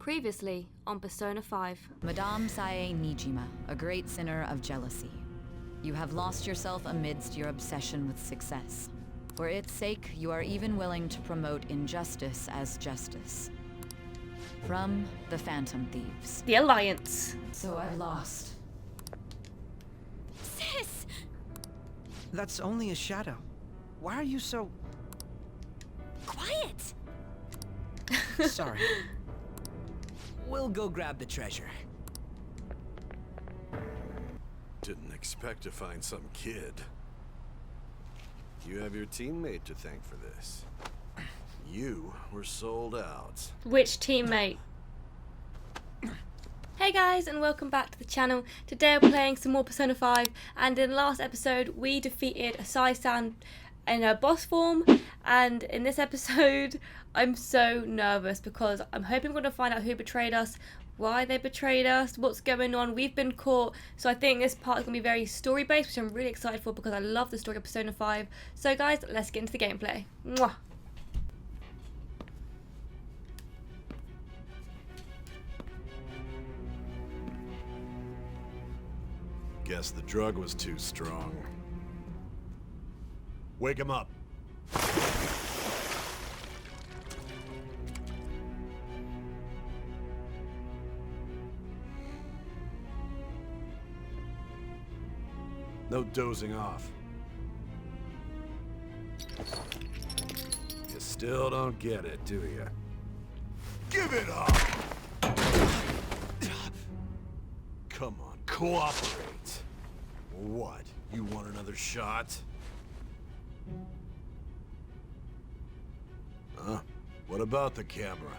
Previously on Persona 5. Madame Sae Nijima, a great sinner of jealousy. You have lost yourself amidst your obsession with success. For its sake, you are even willing to promote injustice as justice. From the Phantom Thieves. The Alliance. So I've lost. Sis! That's only a shadow. Why are you so... Quiet! Sorry. We'll go grab the treasure. Didn't expect to find some kid. You have your teammate to thank for this. You were sold out. Which teammate? Hey guys, and welcome back to the channel. Today we're playing some more Persona 5, and in the last episode we defeated a Sai-san in her boss form, and in this episode I'm so nervous because I'm hoping we're going to find out who betrayed us, why they betrayed us, what's going on. We've been caught, so I think this part is going to be very story based, which I'm really excited for because I love the story of Persona 5. So guys, let's get into the gameplay. Mwah! Guess the drug was too strong. Wake him up. No dozing off. You still don't get it, do you? Give it up! Come on, cooperate. What? You want another shot? Huh? What about the camera?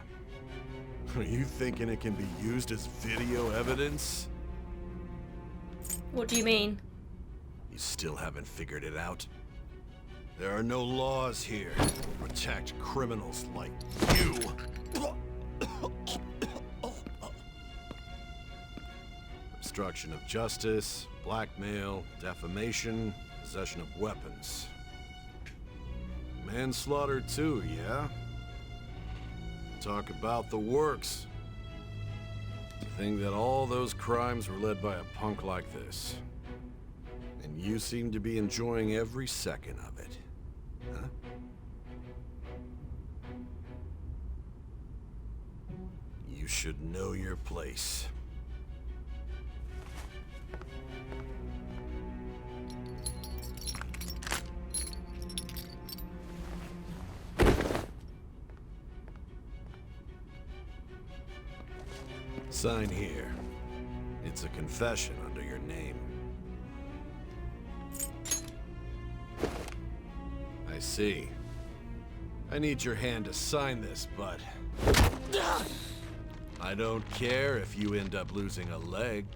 Are you thinking it can be used as video evidence? What do you mean? You still haven't figured it out? There are no laws here to protect criminals like you. Obstruction of justice, blackmail, defamation, possession of weapons. Manslaughter too, yeah? Talk about the works. To think that all those crimes were led by a punk like this. And you seem to be enjoying every second of it. Huh? You should know your place. Sign here. It's a confession under your name. I see. I need your hand to sign this, but... I don't care if you end up losing a leg.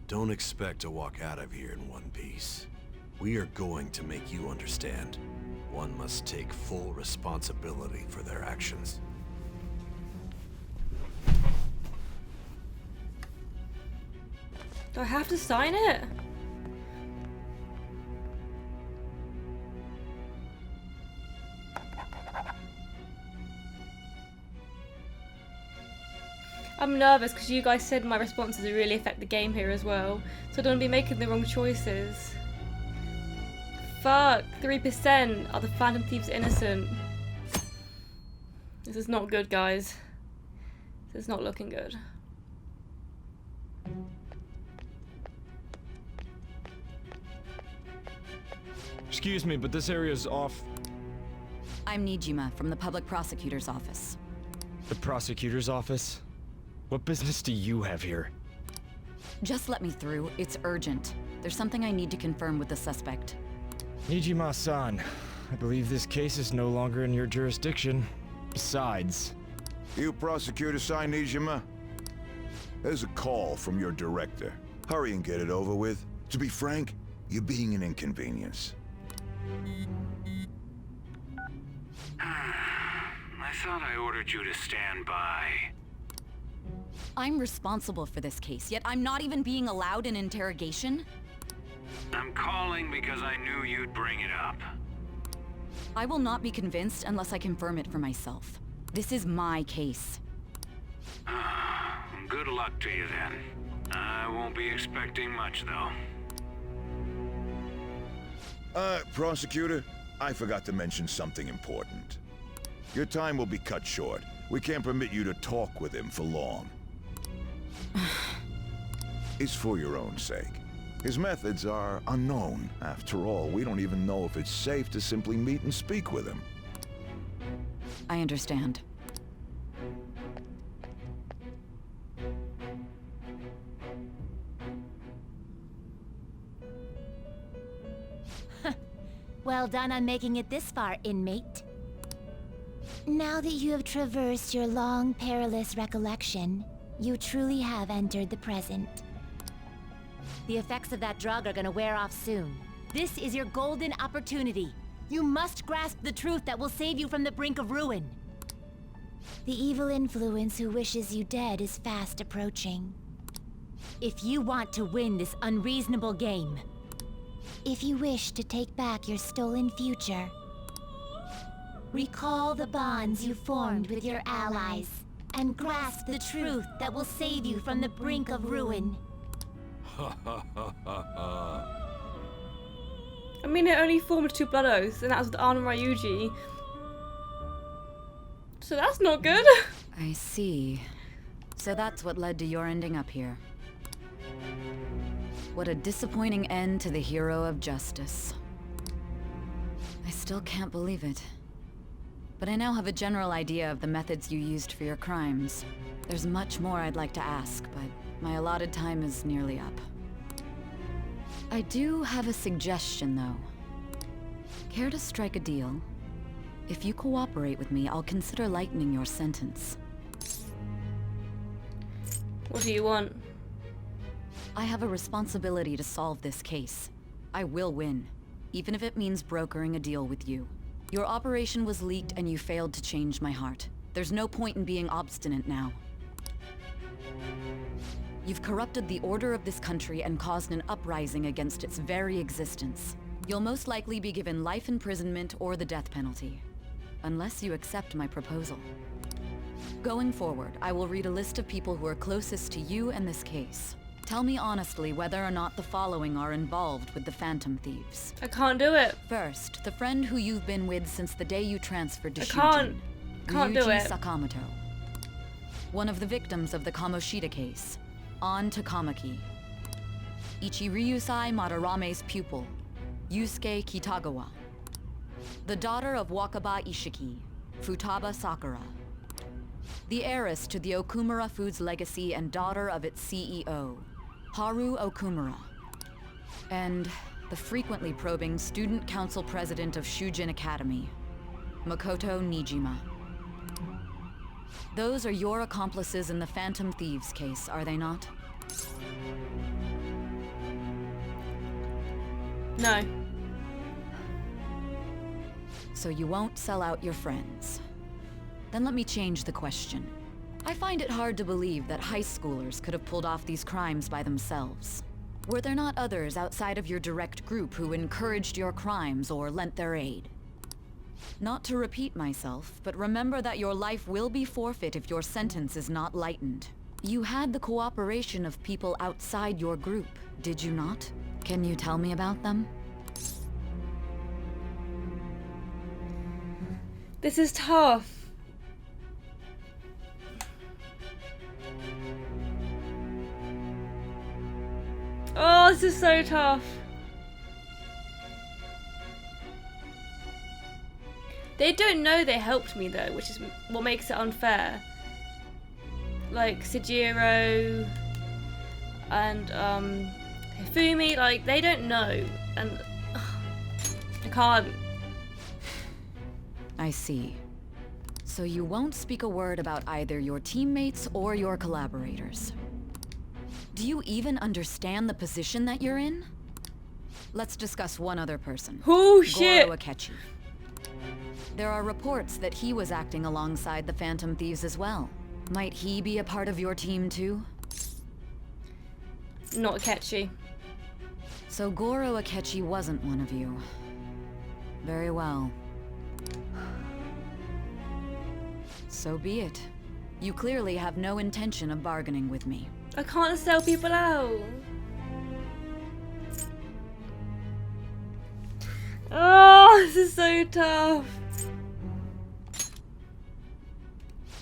Don't expect to walk out of here in one piece. We are going to make you understand. One must take full responsibility for their actions. Do I have to sign it? I'm nervous because you guys said my responses really affect the game here as well, so I don't want to be making the wrong choices. Fuck, 3%. Are the Phantom Thieves innocent? This is not good, guys. This is not looking good. Excuse me, but this area's off. I'm Nijima from the Public Prosecutor's Office. The prosecutor's office? What business do you have here? Just let me through. It's urgent. There's something I need to confirm with the suspect. Nijima-san, I believe this case is no longer in your jurisdiction. Besides... You prosecutor sign Nijima? There's a call from your director. Hurry and get it over with. To be frank, you're being an inconvenience. I thought I ordered you to stand by. I'm responsible for this case, yet I'm not even being allowed an interrogation? I'm calling because I knew you'd bring it up. I will not be convinced unless I confirm it for myself. This is my case. Good luck to you then. I won't be expecting much, though. Prosecutor, I forgot to mention something important. Your time will be cut short. We can't permit you to talk with him for long. It's for your own sake. His methods are unknown. After all, we don't even know if it's safe to simply meet and speak with him. I understand. Well done on making it this far, inmate. Now that you have traversed your long, perilous recollection, you truly have entered the present. The effects of that drug are gonna wear off soon. This is your golden opportunity. You must grasp the truth that will save you from the brink of ruin. The evil influence who wishes you dead is fast approaching. If you want to win this unreasonable game, if you wish to take back your stolen future, recall the bonds you formed with your allies, and grasp the truth that will save you from the brink of ruin. I mean, it only formed 2 blood oaths, and that was with Arn and Ryuji. So that's not good. I see. So that's what led to your ending up here. What a disappointing end to the hero of justice. I still can't believe it. But I now have a general idea of the methods you used for your crimes. There's much more I'd like to ask, but my allotted time is nearly up. I do have a suggestion, though. Care to strike a deal? If you cooperate with me, I'll consider lightening your sentence. What do you want? I have a responsibility to solve this case. I will win, even if it means brokering a deal with you. Your operation was leaked and you failed to change my heart. There's no point in being obstinate now. You've corrupted the order of this country and caused an uprising against its very existence. You'll most likely be given life imprisonment or the death penalty, unless you accept my proposal. Going forward, I will read a list of people who are closest to you in this case. Tell me honestly whether or not the following are involved with the Phantom Thieves. I can't do it. First, the friend who you've been with since the day you transferred to I Shujin. can't do it. Sakamoto. One of the victims of the Kamoshida case, An Takamaki. Ichiryusai Madarame's pupil, Yusuke Kitagawa. The daughter of Wakaba Ishiki, Futaba Sakura. The heiress to the Okumura Foods legacy and daughter of its CEO, Haru Okumura. And the frequently probing student council president of Shujin Academy, Makoto Nijima. Those are your accomplices in the Phantom Thieves case, are they not? No. So you won't sell out your friends. Then let me change the question. I find it hard to believe that high schoolers could have pulled off these crimes by themselves. Were there not others outside of your direct group who encouraged your crimes or lent their aid? Not to repeat myself, but remember that your life will be forfeit if your sentence is not lightened. You had the cooperation of people outside your group, did you not? Can you tell me about them? This is tough. Oh, this is so tough. They don't know they helped me though, which is what makes it unfair. Like Sejiro and Hifumi, like they don't know, and I can't. I see. So you won't speak a word about either your teammates or your collaborators. Do you even understand the position that you're in? Let's discuss one other person. Oh shit! Goro Akechi. There are reports that he was acting alongside the Phantom Thieves as well. Might he be a part of your team too? Not Akechi. So Goro Akechi wasn't one of you. Very well. So be it. You clearly have no intention of bargaining with me. I can't sell people out. Oh, this is so tough.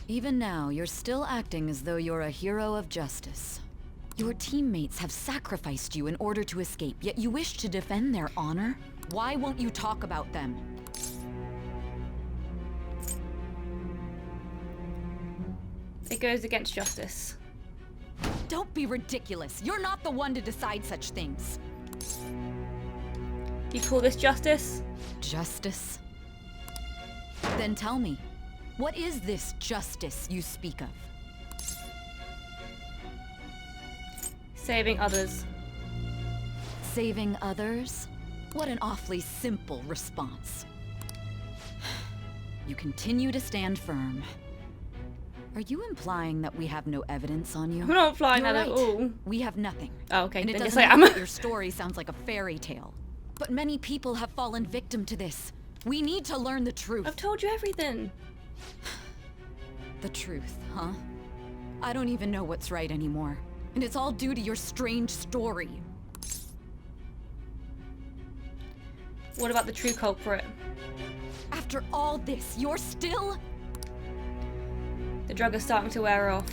Even now, you're still acting as though you're a hero of justice. Your teammates have sacrificed you in order to escape, yet you wish to defend their honor? Why won't you talk about them? It goes against justice. Don't be ridiculous. You're not the one to decide such things. You call this justice? Justice? Then tell me, what is this justice you speak of? Saving others. Saving others? What an awfully simple response. You continue to stand firm. Are you implying that we have no evidence on you? I'm not implying You're that at right. all. We have nothing. Oh, okay. And it Then yes, doesn't I am. matter that your story sounds like a fairy tale. But many people have fallen victim to this. We need to learn the truth. I've told you everything. The truth, huh? I don't even know what's right anymore. And it's all due to your strange story. What about the true culprit? After all this, you're still... The drug is starting to wear off.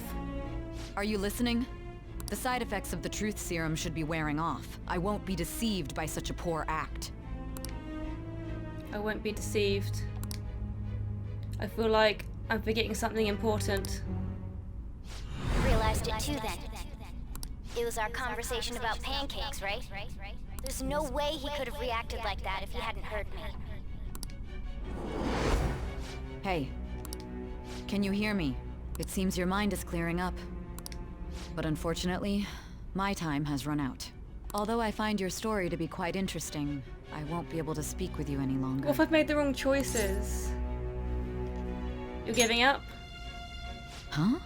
Are you listening? The side effects of the truth serum should be wearing off. I won't be deceived by such a poor act. I won't be deceived. I feel like I'm forgetting something important. Realized it too then. It was our conversation about pancakes, right? There's no way he could have reacted like that if he hadn't heard me. Hey. Can you hear me? It seems your mind is clearing up. But unfortunately, my time has run out. Although I find your story to be quite interesting, I won't be able to speak with you any longer. What if I've made the wrong choices? You're giving up? Huh?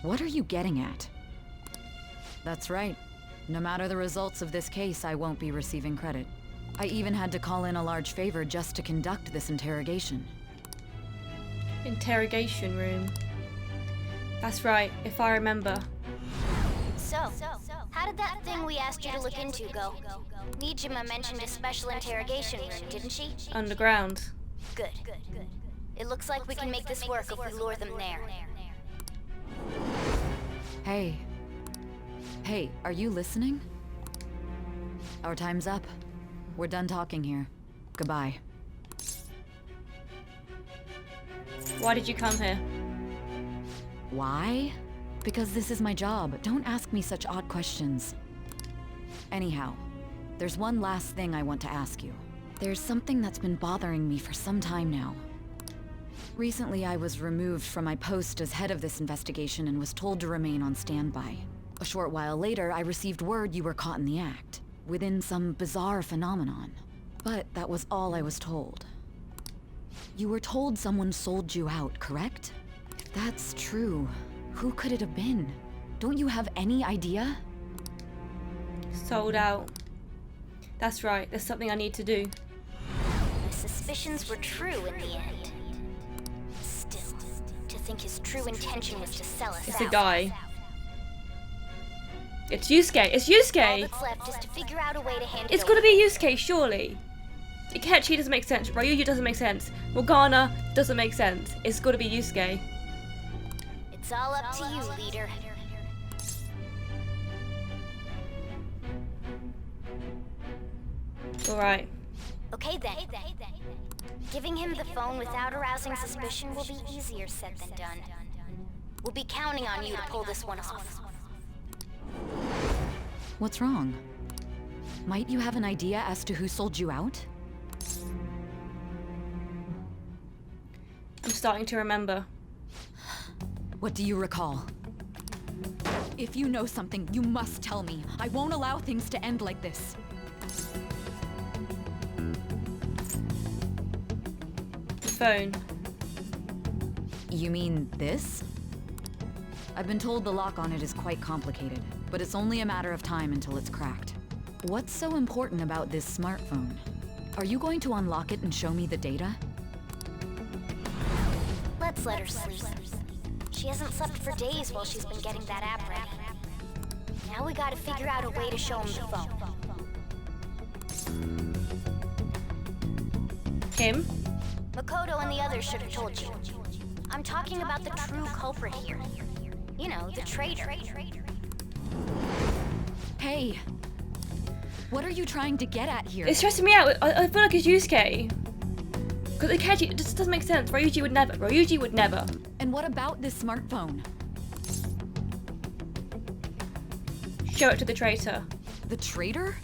What are you getting at? That's right. No matter the results of this case, I won't be receiving credit. I even had to call in a large favor just to conduct this interrogation. Interrogation room. That's right, if I remember. So, how did that thing we asked you to look into go? Nijima mentioned a special interrogation room, didn't she? Underground. Good. It looks like we can make this work if we lure them there. Hey. Hey, are you listening? Our time's up. We're done talking here. Goodbye. Why did you come here? Why? Because this is my job. Don't ask me such odd questions. Anyhow, there's one last thing I want to ask you. There's something that's been bothering me for some time now. Recently, I was removed from my post as head of this investigation and was told to remain on standby. A short while later, I received word you were caught in the act, within some bizarre phenomenon. But that was all I was told. You were told someone sold you out, correct? If that's true, who could it have been? Don't you have any idea? Sold out. That's right, there's something I need to do. My suspicions were true in the end. Still, to think his true intention was to sell us It's out. a guy. It's Yusuke! It's Yusuke! All that's left is to figure out a way to hand It's it gotta over. be Yusuke, surely. Ikechi doesn't make sense. Ryuyu doesn't make sense. Morgana doesn't make sense. It's gotta be Yusuke. It's all up to you, leader. Alright. Okay then. Giving him the phone without arousing suspicion will be easier said than done. We'll be counting on you to pull this one off. What's wrong? Might you have an idea as to who sold you out? I'm starting to remember. What do you recall? If you know something, you must tell me. I won't allow things to end like this. The phone. You mean this? I've been told the lock on it is quite complicated, but it's only a matter of time until it's cracked. What's so important about this smartphone? Are you going to unlock it and show me the data? Let's let her sleep. She hasn't slept for days while she's been getting that app ready. Now we gotta figure out a way to show him the phone. Him? Makoto and the others should have told you. I'm talking about the true culprit here. You know, the traitor. Hey! What are you trying to get at here? It's stressing me out. I feel like it's Eschke. Because Akechi, it just doesn't make sense. Ryuji would never. Ryuji would never. And what about this smartphone? Show it to the traitor. The traitor?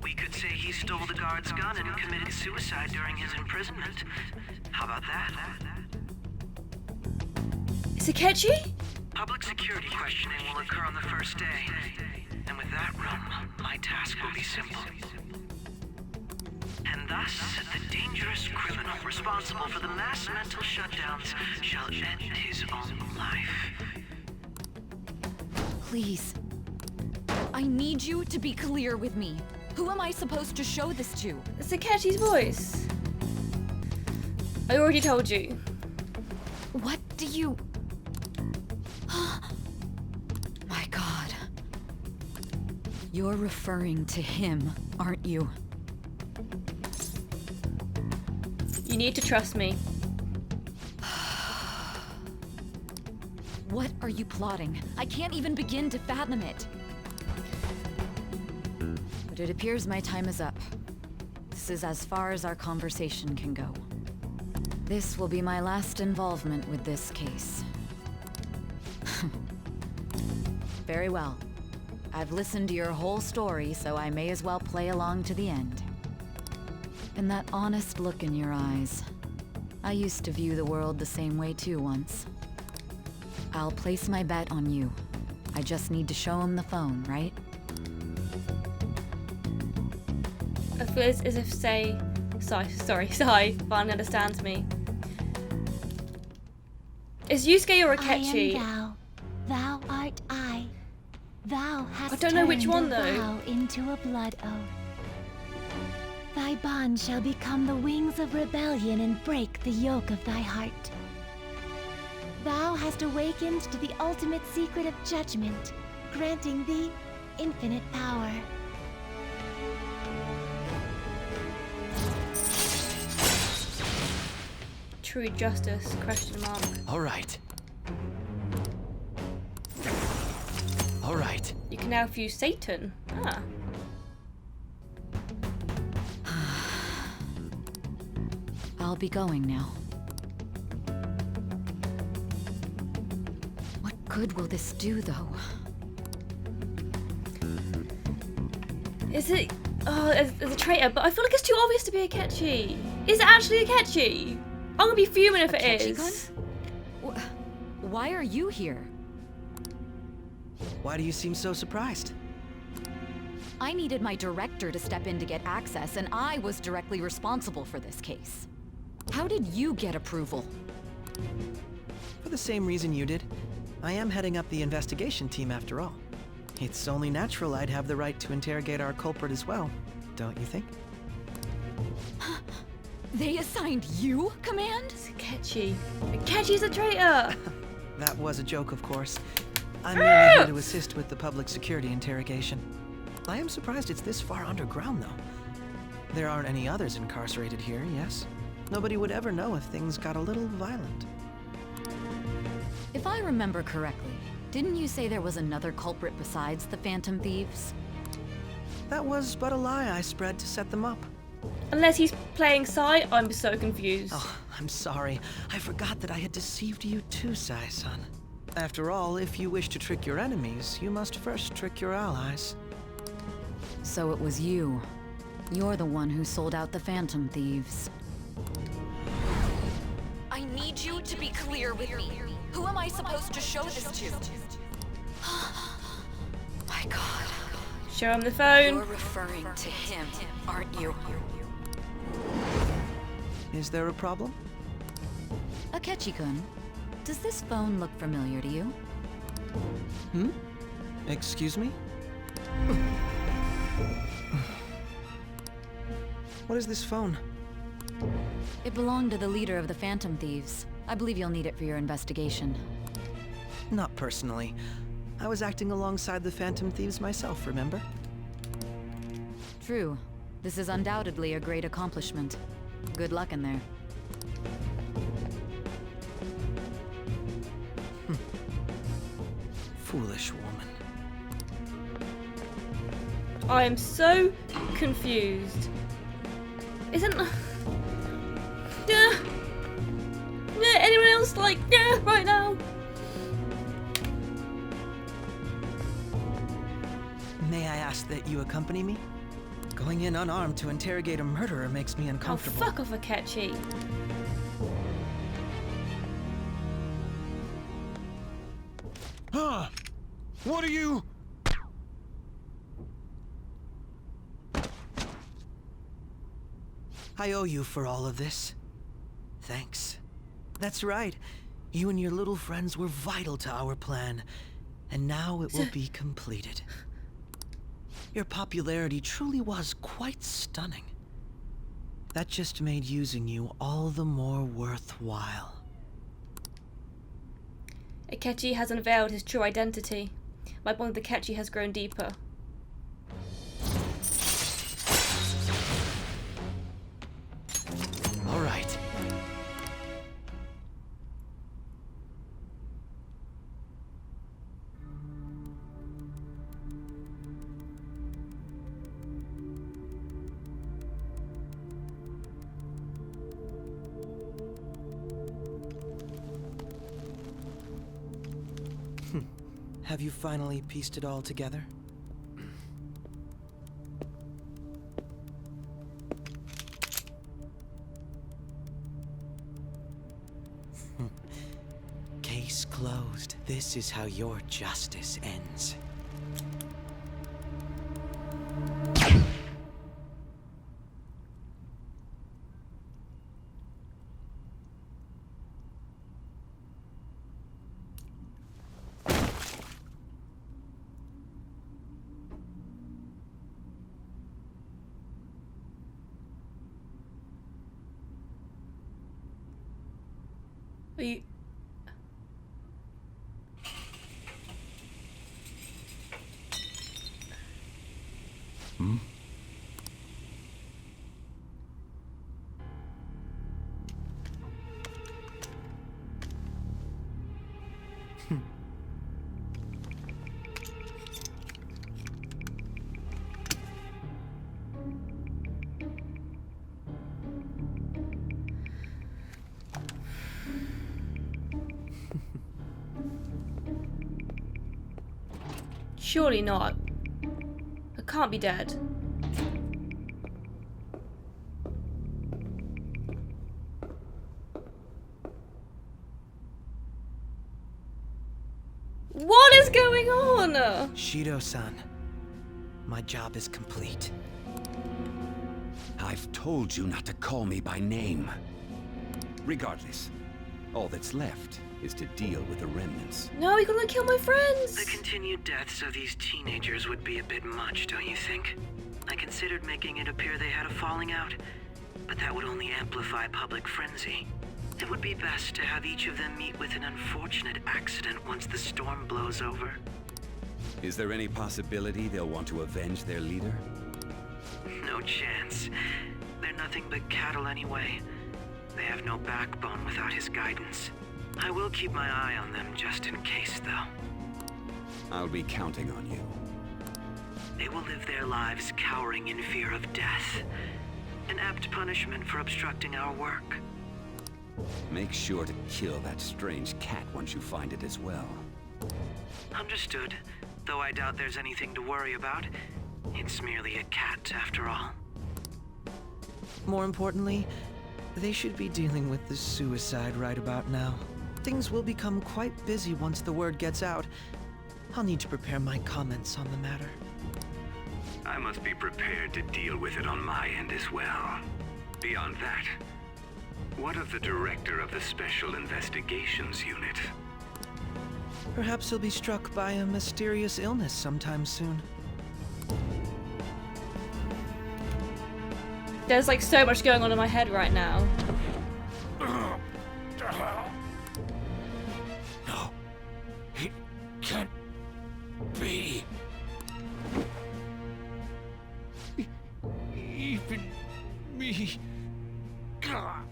We could say he stole the guard's gun and committed suicide during his imprisonment. How about that? It's Akechi? Public security questioning will occur on the first day. And with that run, my task will be simple. And thus, the dangerous criminal responsible for the mass mental shutdowns shall end his own life. Please. I need you to be clear with me. Who am I supposed to show this to? It's Akechi's voice. I already told you. What do you... My God. You're referring to him, aren't you? You need to trust me. What are you plotting? I can't even begin to fathom it. But it appears my time is up. This is as far as our conversation can go. This will be my last involvement with this case. Very well. I've listened to your whole story, so I may as well play along to the end. And that honest look in your eyes. I used to view the world the same way too once. I'll place my bet on you. I just need to show him the phone, right? I feel as if Sai finally understands me. Is Yusuke or Akechi? I am thou. Thou art I. Thou hast I don't know which one, turned a though. vow into a blood oath. Thy bond shall become the wings of rebellion and break the yoke of thy heart. Thou hast awakened to the ultimate secret of judgment, granting thee infinite power. True justice? ? All right. All right. You can now fuse Satan. Ah. I'll be going now. What good will this do, though? Is it? Oh, as a traitor, but I feel like it's too obvious to be Akechi. Is it actually Akechi? I'm gonna be fuming if it is. Why are you here? Why do you seem so surprised? I needed my director to step in to get access, and I was directly responsible for this case. How did you get approval? For the same reason you did. I am heading up the investigation team after all. It's only natural I'd have the right to interrogate our culprit as well, don't you think? They assigned you command? It's Akechi. Akechi's a traitor! That was a joke, of course. I'm merely here to assist with the public security interrogation. I am surprised it's this far underground, though. There aren't any others incarcerated here, yes? Nobody would ever know if things got a little violent. If I remember correctly, didn't you say there was another culprit besides the Phantom Thieves? That was but a lie I spread to set them up. Unless he's playing Sai, I'm so confused. Oh, I'm sorry. I forgot that I had deceived you too, Sai-san. After all, if you wish to trick your enemies, you must first trick your allies. So it was you. You're the one who sold out the Phantom Thieves. I need you to be clear with me. Who am I supposed to show this to? My God. Show him the phone. You're referring to him, aren't you? Is there a problem? Akechi-kun, does this phone look familiar to you? Hmm? Excuse me? What is this phone? It belonged to the leader of the Phantom Thieves. I believe you'll need it for your investigation. Not personally. I was acting alongside the Phantom Thieves myself, remember? True. This is undoubtedly a great accomplishment. Good luck in there. Foolish woman. I am so confused. Isn't... Yeah. Anyone else like, yeah, right now? May I ask that you accompany me? Going in unarmed to interrogate a murderer makes me Oh, uncomfortable. fuck off, Akechi. Huh? What are you? I owe you for all of this. Thanks. That's right. You and your little friends were vital to our plan, and now it will be completed. Your popularity truly was quite stunning. That just made using you all the more worthwhile. Akechi has unveiled his true identity. My bond with Akechi has grown deeper. All right. Have you finally pieced it all together? Case closed. This is how your justice ends. Are you... Surely not. I can't be dead. What is going on? Shido-san, my job is complete. I've told you not to call me by name. Regardless, all that's left is to deal with the remnants. No, you're gonna kill my friends! The continued deaths of these teenagers would be a bit much, don't you think? I considered making it appear they had a falling out, but that would only amplify public frenzy. It would be best to have each of them meet with an unfortunate accident once the storm blows over. Is there any possibility they'll want to avenge their leader? No chance. They're nothing but cattle anyway. They have no backbone without his guidance. I will keep my eye on them just in case, though. I'll be counting on you. They will live their lives cowering in fear of death. An apt punishment for obstructing our work. Make sure to kill that strange cat once you find it as well. Understood. Though I doubt there's anything to worry about. It's merely a cat, after all. More importantly, they should be dealing with the suicide right about now. Things will become quite busy once the word gets out. I'll need to prepare my comments on the matter. I must be prepared to deal with it on my end as well. Beyond that, what of the director of the Special Investigations Unit? Perhaps he'll be struck by a mysterious illness sometime soon. There's like so much going on in my head right now. No, it can't be. Even me. God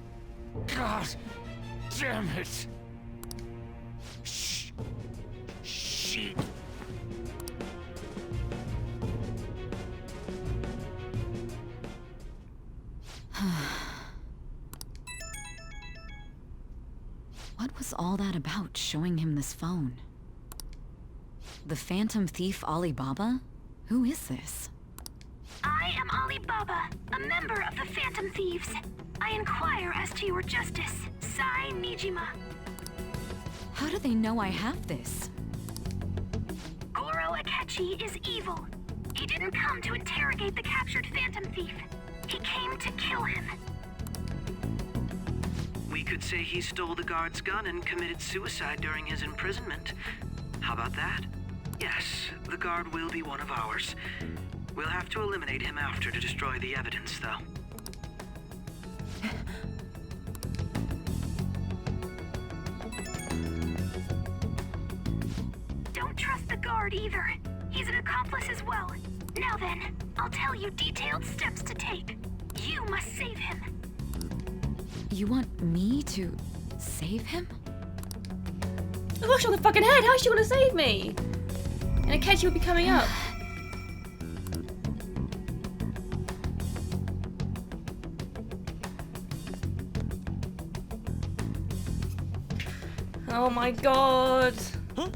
damn it. Shit. What was all that about, showing him this phone? The Phantom Thief Alibaba? Who is this? I am Alibaba, a member of the Phantom Thieves. I inquire as to your justice. Sai Nijima. How do they know I have this? Goro Akechi is evil. He didn't come to interrogate the captured Phantom Thief. He came to kill him. We could say he stole the guard's gun and committed suicide during his imprisonment. How about that? Yes, the guard will be one of ours. We'll have to eliminate him after to destroy the evidence, though. Don't trust the guard either. He's an accomplice as well. Now then, I'll tell you detailed steps to take. You must save him. You want me to save him? Oh gosh, on the fucking head! How is she gonna save me? And Akechi will be coming up. Oh my god. Huh?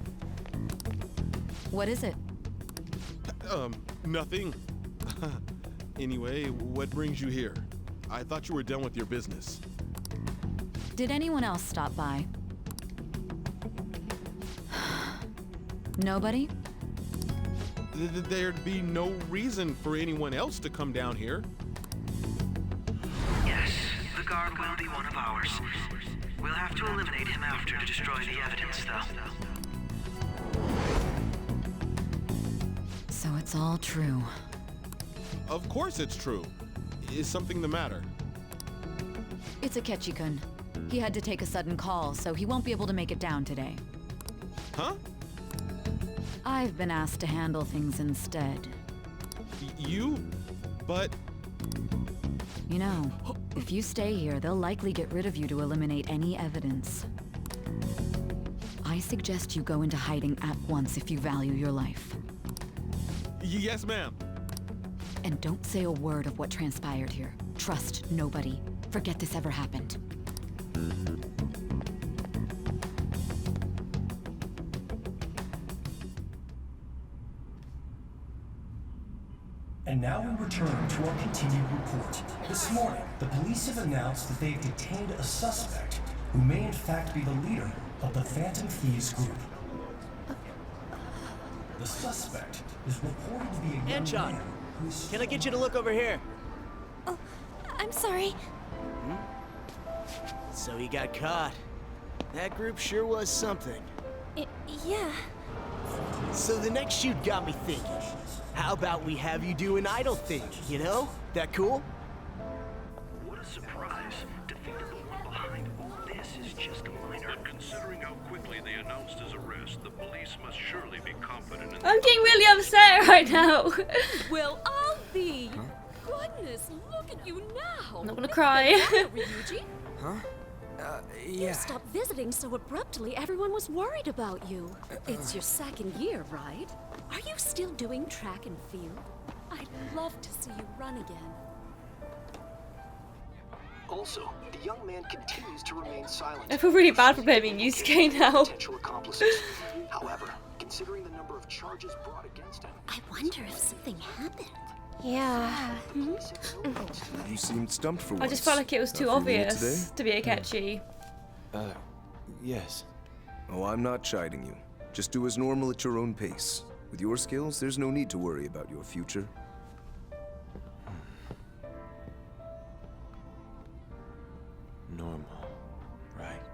What is it? Nothing. Anyway, what brings you here? I thought you were done with your business. Did anyone else stop by? Nobody? There'd be no reason for anyone else to come down here. Yes, the guard will be one of ours. We'll have to eliminate him after to destroy the evidence, though. So it's all true. Of course it's true. Is something the matter? It's Akechi-kun. He had to take a sudden call, so he won't be able to make it down today. Huh? I've been asked to handle things instead. You? But... You know, if you stay here, they'll likely get rid of you to eliminate any evidence. I suggest you go into hiding at once if you value your life. Yes, ma'am. And don't say a word of what transpired here. Trust nobody. Forget this ever happened. And now we return to our continued report. This morning, the police have announced that they've detained a suspect who may in fact be the leader of the Phantom Thieves group. The suspect is reported to be a young Shaun, man who's... Can I get you to look over here? Oh, I'm sorry. So he got caught. That group sure was something. Yeah. So the next shoot got me thinking. How about we have you do an idle thing, you know? That cool? What a surprise. To think that the one behind all this is just a minor. But considering how quickly they announced his arrest, the police must surely be confident in... I'm getting really upset right now. Well, I'll be. Goodness, look at you now. I'm not gonna cry. Ryuji? Huh? You Yeah. stopped visiting so abruptly, everyone was worried about you. It's your second year, right? Are you still doing track and field? I'd love to see you run again. Also, the young man continues to remain silent. I feel really bad for blaming Yusuke now. Potential accomplices. However, considering the number of charges brought against him, I wonder if something happened. Yeah. You seemed stumped for once. I just felt like it was too Not feeling it obvious to be Akechi. Yes. Oh, I'm not chiding you. Just do as normal at your own pace. With your skills, there's no need to worry about your future. Normal, right?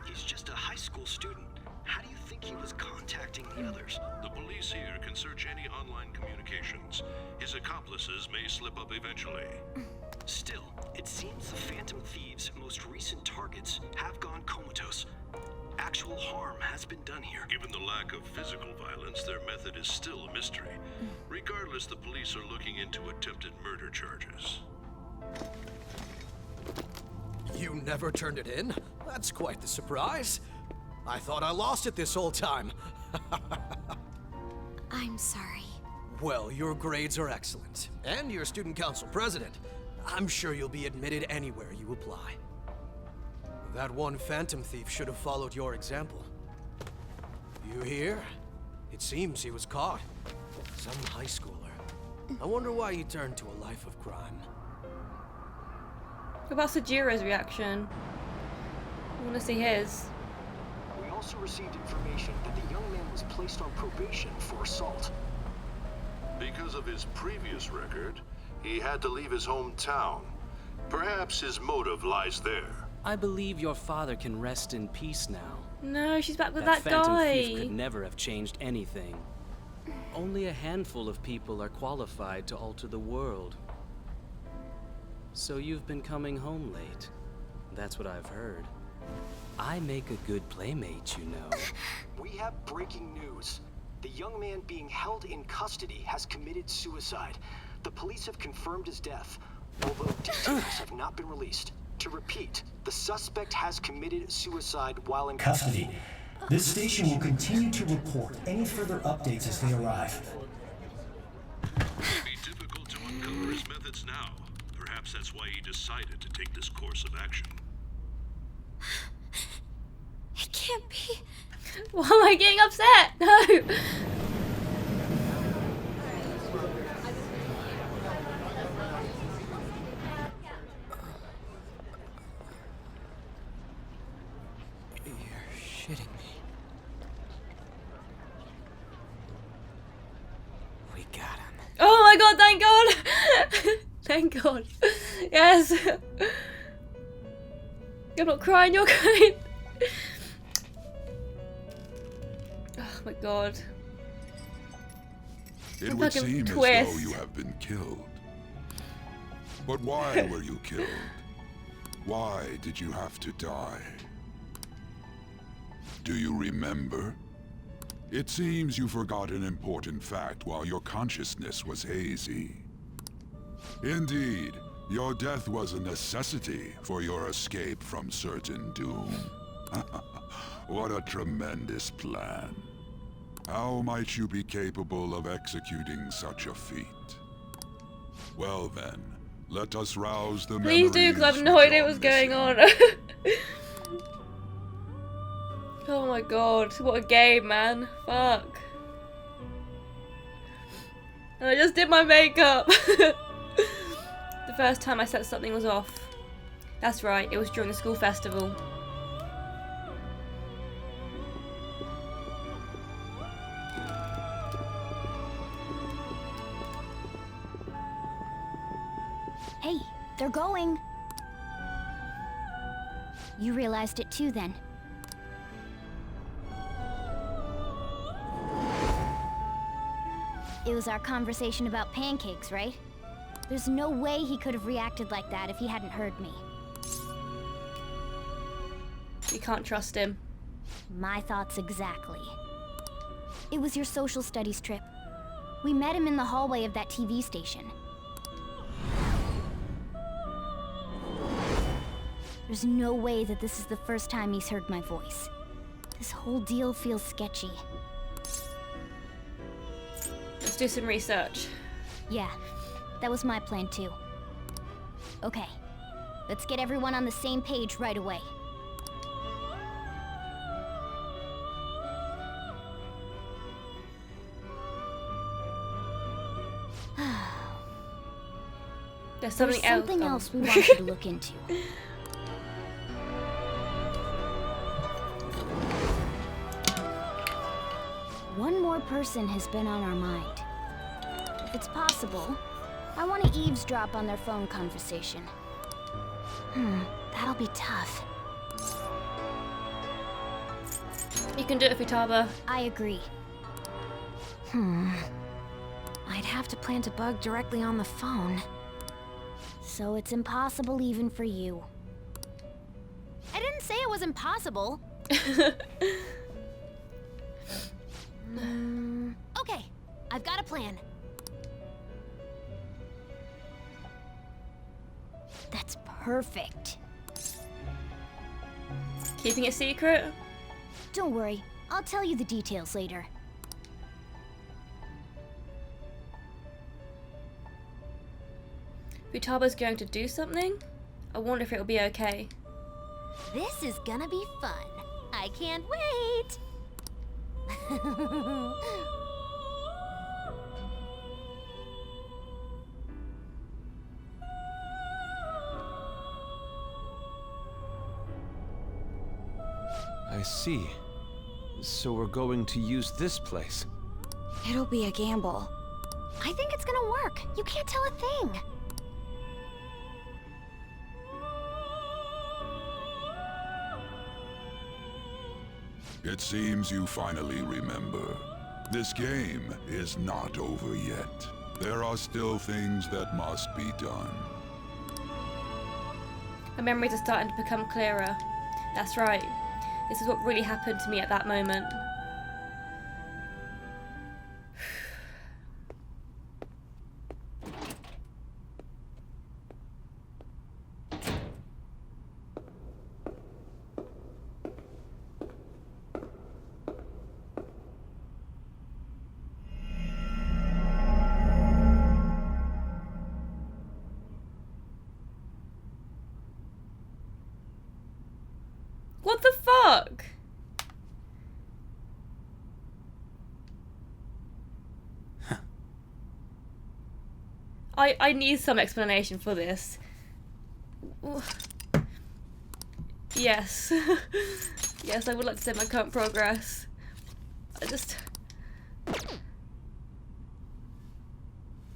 he's just a high school student. How do you think think he was contacting the others? The police here can search any online communications. His accomplices may slip up eventually. Still, it seems the Phantom Thieves' most recent targets have gone comatose. Actual harm has been done here. Given the lack of physical violence, their method is still a mystery. Regardless, the police are looking into attempted murder charges. You never turned it in? That's quite the surprise. I thought I lost it this whole time. I'm sorry. Well, your grades are excellent. And you're student council president. I'm sure you'll be admitted anywhere you apply. That one Phantom Thief should have followed your example. You hear? It seems he was caught. Some high schooler. I wonder why he turned to a life of crime. What about Sajiro's reaction? I want to see his. We also received information that the young man was placed on probation for assault. Because of his previous record, he had to leave his hometown. Perhaps his motive lies there. I believe your father can rest in peace now. No, she's back with that Phantom guy. Thief could never have changed anything. Only a handful of people are qualified to alter the world. So you've been coming home late. That's what I've heard. I make a good playmate, you know. We have breaking news. The young man being held in custody has committed suicide. The police have confirmed his death, although details have not been released. To repeat, the suspect has committed suicide while in Custody. This station will continue to report any further updates as they arrive. It may be difficult to uncover his methods now. Perhaps that's why he decided to take this course of action. It can't be. Why am I getting upset? No. Shitting me. We got him. Oh my god, thank god! Thank god. Yes. You're not crying, you're crying. Oh my god. It would seem as though you have been killed. But why were you killed? Why did you have to die? Do you remember? It seems you forgot an important fact while your consciousness was hazy. Indeed, your death was a necessity for your escape from certain doom. What a tremendous plan. How might you be capable of executing such a feat? Well then, let us rouse the Please do, because I have no idea what's going on. Oh my god, what a game, man. Fuck. And I just did my makeup. The first time I said something was off. That's right, it was during the school festival. Hey, they're going. You realized it too, then. It was our conversation about pancakes, right? There's no way he could have reacted like that if he hadn't heard me. You can't trust him. My thoughts exactly. It was your social studies trip. We met him in the hallway of that TV station. There's no way that this is the first time he's heard my voice. This whole deal feels sketchy. Let's do some research. Yeah, that was my plan too. Okay, let's get everyone on the same page right away. There's something else we want you to look into. One more person has been on our mind. If it's possible, I want to eavesdrop on their phone conversation. That'll be tough. You can do it, Futaba. I agree. I'd have to plant a bug directly on the phone. So it's impossible even for you. I didn't say it was impossible. Okay, I've got a plan. That's perfect. Keeping it secret? Don't worry, I'll tell you the details later. Futaba's going to do something? I wonder if it'll be okay. This is gonna be fun. I can't wait! I see. So we're going to use this place. It'll be a gamble. I think it's gonna work. You can't tell a thing. It seems you finally remember. This game is not over yet. There are still things that must be done. My memories are starting to become clearer. That's right. This is what really happened to me at that moment. What the fuck? I need some explanation for this. Yes. Yes, I would like to say my current progress. I just...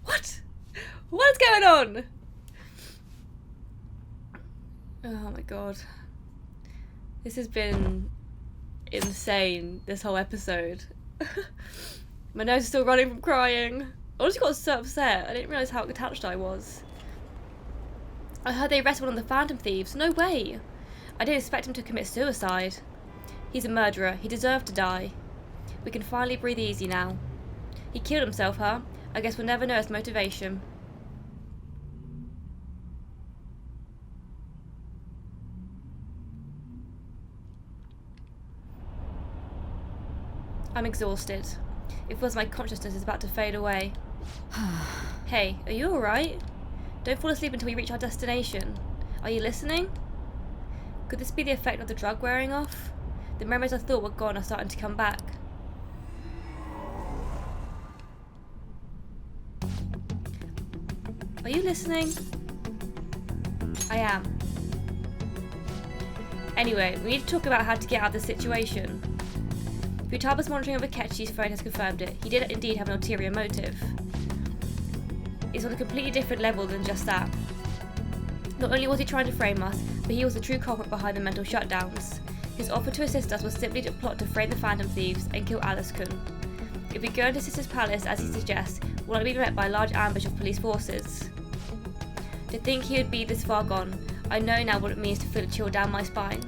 What? What is going on? Oh my god. This has been insane, this whole episode. My nose is still running from crying. I just got so upset. I didn't realise how attached I was. I heard they arrested one of the Phantom Thieves. No way. I didn't expect him to commit suicide. He's a murderer. He deserved to die. We can finally breathe easy now. He killed himself, huh? I guess we'll never know his motivation. I'm exhausted. It feels my consciousness is about to fade away. Hey, are you alright? Don't fall asleep until we reach our destination. Are you listening? Could this be the effect of the drug wearing off? The memories I thought were gone are starting to come back. Are you listening? I am. Anyway, we need to talk about how to get out of this situation. Futaba's monitoring of Akechi's phone has confirmed it. He did indeed have an ulterior motive. It's on a completely different level than just that. Not only was he trying to frame us, but he was the true culprit behind the mental shutdowns. His offer to assist us was simply to plot to frame the Phantom Thieves and kill Alaskans. If we go into Sister's Palace, as he suggests, we'll only be met by a large ambush of police forces. To think he would be this far gone, I know now what it means to feel a chill down my spine.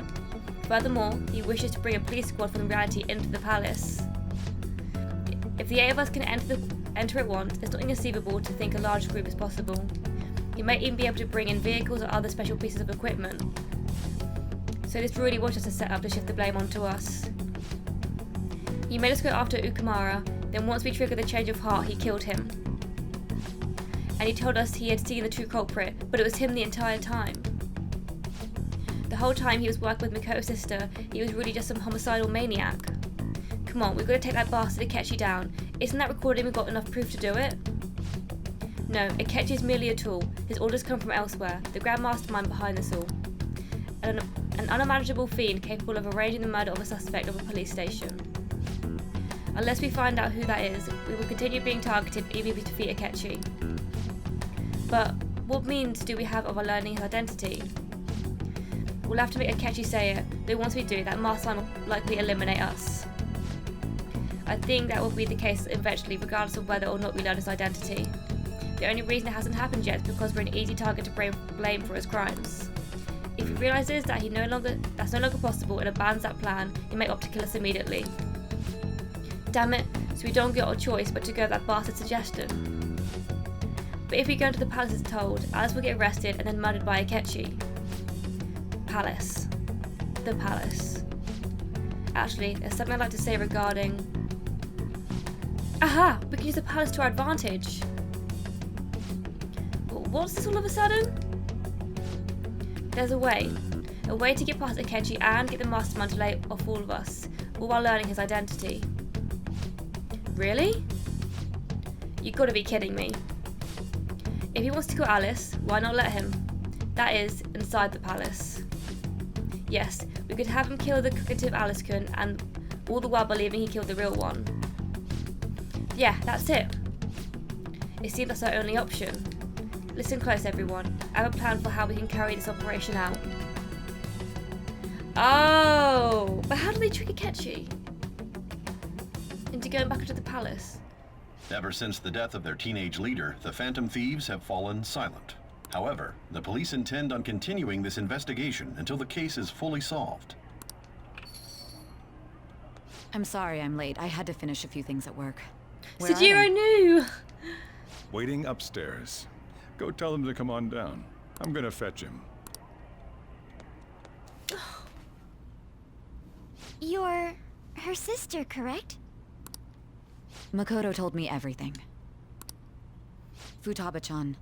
Furthermore, he wishes to bring a police squad from reality into the palace. If the 8 of us can enter at once, it's not inconceivable to think a large group is possible. He might even be able to bring in vehicles or other special pieces of equipment. So this really was just a setup to shift the blame onto us. He made us go after Ukamara, then once we triggered the change of heart, he killed him. And he told us he had seen the true culprit, but it was him the entire time. The whole time he was working with Mikoto's sister, he was really just some homicidal maniac. Come on, we've got to take that bastard Akechi down. Isn't that recording we've got enough proof to do it? No, Akechi is merely a tool. His orders come from elsewhere, the grand mastermind behind this all. An unmanageable fiend capable of arranging the murder of a suspect of a police station. Unless we find out who that is, we will continue being targeted even if we defeat Akechi. But what means do we have of our learning his identity? We'll have to make Akechi say it, though once we do, that mastermind will likely eliminate us. I think that will be the case eventually, regardless of whether or not we learn his identity. The only reason it hasn't happened yet is because we're an easy target to blame for his crimes. If he realises that that's no longer possible and abandons that plan, he may opt to kill us immediately. Damn it, so we don't get our choice but to go with that bastard suggestion. But if we go into the palace as told, Alice will get arrested and then murdered by Akechi. Palace. The palace. Actually, there's something I'd like to say regarding... Aha! We can use the palace to our advantage. What's this all of a sudden? There's a way to get past Akechi and get the mastermind to lay off all of us, all while learning his identity. Really? You've got to be kidding me. If he wants to kill Alice, why not let him? That is, inside the palace. Yes, we could have him kill the cognitive Alaskan and all the while believing he killed the real one. Yeah, that's it. It seems that's our only option. Listen close, everyone. I have a plan for how we can carry this operation out. Oh, but how do they trick Akechi into going back into the palace? Ever since the death of their teenage leader, the Phantom Thieves have fallen silent. However, the police intend on continuing this investigation until the case is fully solved. I'm sorry I'm late. I had to finish a few things at work. Where are Sejiro they? knew! Waiting upstairs. Go tell them to come on down. I'm gonna fetch him. You're her sister, correct? Makoto told me everything. Futaba-chan,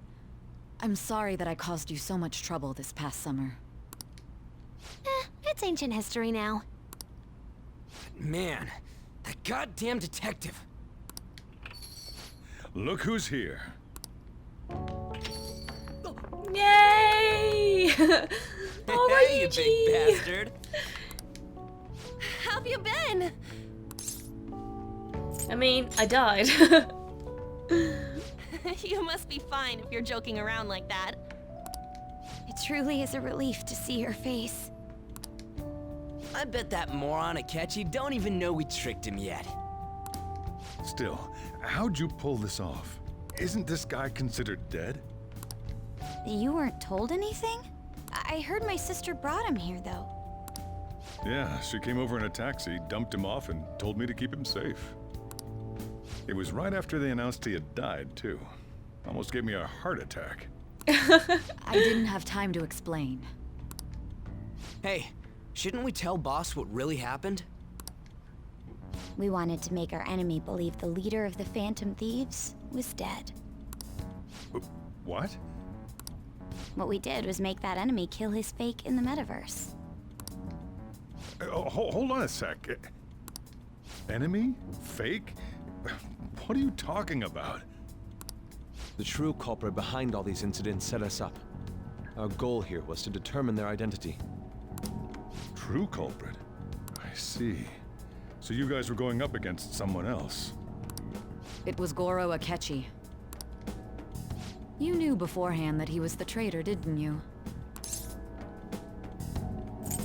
I'm sorry that I caused you so much trouble this past summer. It's ancient history now. Man, that goddamn detective. Look who's here. Yay! Oh my Hey, you big bastard. How have you been? I mean, I died. You must be fine if you're joking around like that. It truly is a relief to see your face. I bet that moron Akechi don't even know we tricked him yet. Still, how'd you pull this off? Isn't this guy considered dead? You weren't told anything? I heard my sister brought him here, though. Yeah, she came over in a taxi, dumped him off, and told me to keep him safe. It was right after they announced he had died, too. Almost gave me a heart attack. I didn't have time to explain. Hey, shouldn't we tell boss what really happened? We wanted to make our enemy believe the leader of the Phantom Thieves was dead. What? What we did was make that enemy kill his fake in the metaverse. Hold on a sec. Enemy? Fake? What are you talking about? The true culprit behind all these incidents set us up. Our goal here was to determine their identity. True culprit? I see. So you guys were going up against someone else. It was Goro Akechi. You knew beforehand that he was the traitor, didn't you?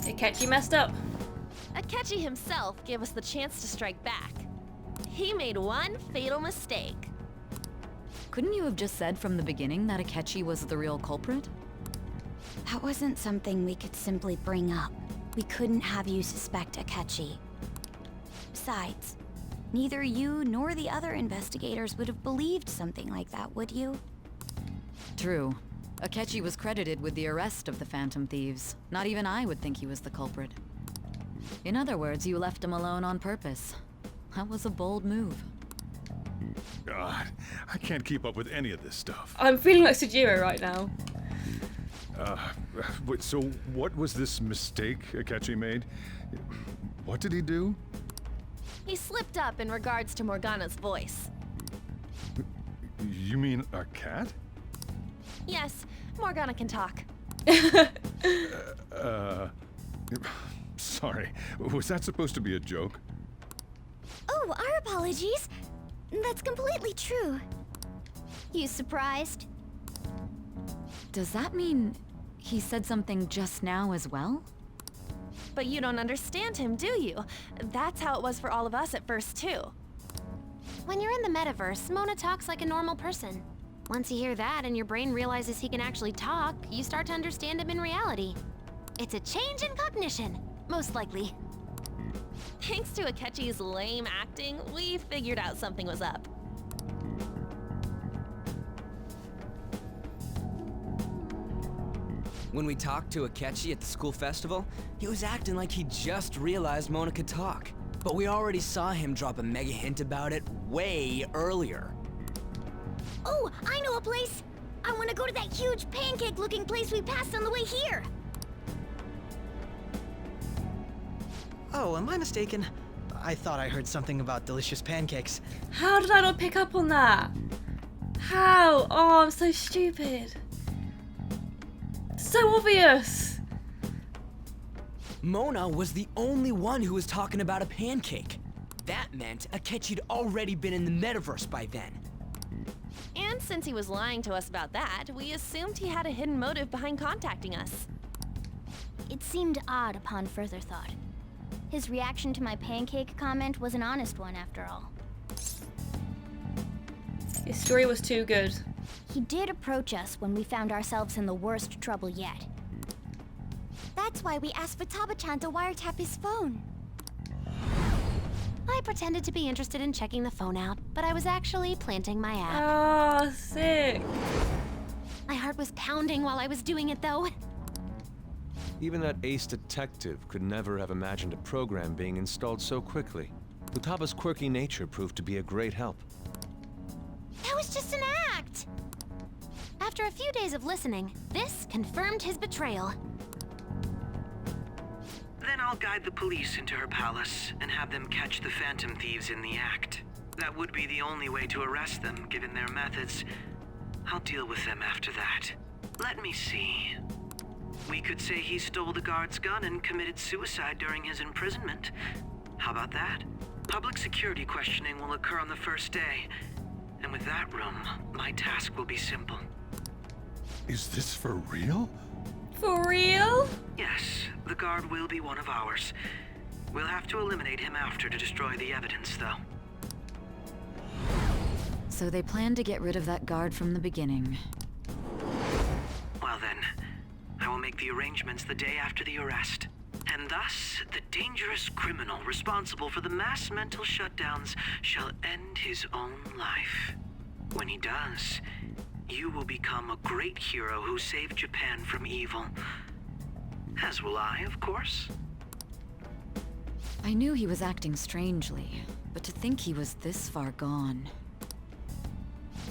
Akechi messed up. Akechi himself gave us the chance to strike back. He made one fatal mistake. Couldn't you have just said from the beginning that Akechi was the real culprit? That wasn't something we could simply bring up. We couldn't have you suspect Akechi. Besides, neither you nor the other investigators would have believed something like that, would you? True. Akechi was credited with the arrest of the Phantom Thieves. Not even I would think he was the culprit. In other words, you left him alone on purpose. That was a bold move. God, I can't keep up with any of this stuff. I'm feeling like Sejiro right now. Wait, so what was this mistake Akechi made? What did he do? He slipped up in regards to Morgana's voice. You mean a cat? Yes, Morgana can talk. Sorry. Was that supposed to be a joke? Oh, our apologies. That's completely true. You surprised? Does that mean He said something just now as well? But you don't understand him, do you? That's how it was for all of us at first, too. When you're in the metaverse, Mona talks like a normal person. Once you hear that and your brain realizes he can actually talk, you start to understand him in reality. It's a change in cognition, most likely. Thanks to Akechi's lame acting, we figured out something was up. When we talked to Akechi at the school festival, he was acting like he just realized Mona could talk. But we already saw him drop a mega hint about it way earlier. Oh, I know a place! I want to go to that huge pancake-looking place we passed on the way here! Oh, am I mistaken? I thought I heard something about delicious pancakes. How did I not pick up on that? How? Oh, I'm so stupid. So obvious. Mona was the only one who was talking about a pancake. That meant Akechi'd already been in the metaverse by then. And since he was lying to us about that, we assumed he had a hidden motive behind contacting us. It seemed odd upon further thought. His reaction to my pancake comment was an honest one, after all. His story was too good. He did approach us when we found ourselves in the worst trouble yet. That's why we asked Futaba-chan to wiretap his phone. I pretended to be interested in checking the phone out, but I was actually planting my app. Oh, sick. My heart was pounding while I was doing it, though. Even that ace detective could never have imagined a program being installed so quickly. Futaba's quirky nature proved to be a great help. That was just an act! After a few days of listening, this confirmed his betrayal. Then I'll guide the police into her palace and have them catch the Phantom Thieves in the act. That would be the only way to arrest them, given their methods. I'll deal with them after that. Let me see. We could say he stole the guard's gun and committed suicide during his imprisonment. How about that? Public security questioning will occur on the first day. And with that room, my task will be simple. Is this for real? For real? Yes, the guard will be one of ours. We'll have to eliminate him after to destroy the evidence, though. So they planned to get rid of that guard from the beginning. Well then, I will make the arrangements the day after the arrest. And thus, the dangerous criminal responsible for the mass mental shutdowns shall end his own life. When he does, you will become a great hero who saved Japan from evil. As will I, of course. I knew he was acting strangely, but to think he was this far gone.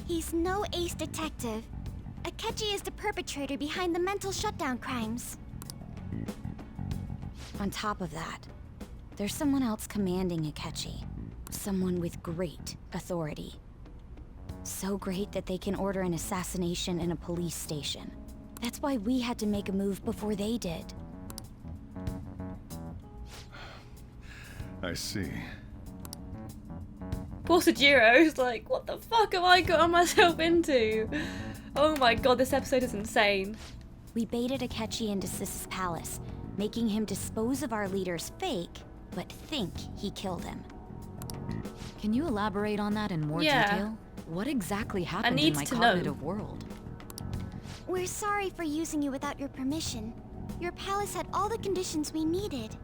He's no ace detective. Akechi is the perpetrator behind the mental shutdown crimes. On top of that, there's someone else commanding Akechi. Someone with great authority. So great that they can order an assassination in a police station. That's why we had to make a move before they did. I see. Poor Sajiro's like, what the fuck have I gotten myself into? Oh my god, this episode is insane. We baited Akechi into Sis's palace, making him dispose of our leader's fake, but think he killed him. Can you elaborate on that in more detail? What exactly happened in my cognitive world? We're sorry for using you without your permission. Your palace had all the conditions we needed.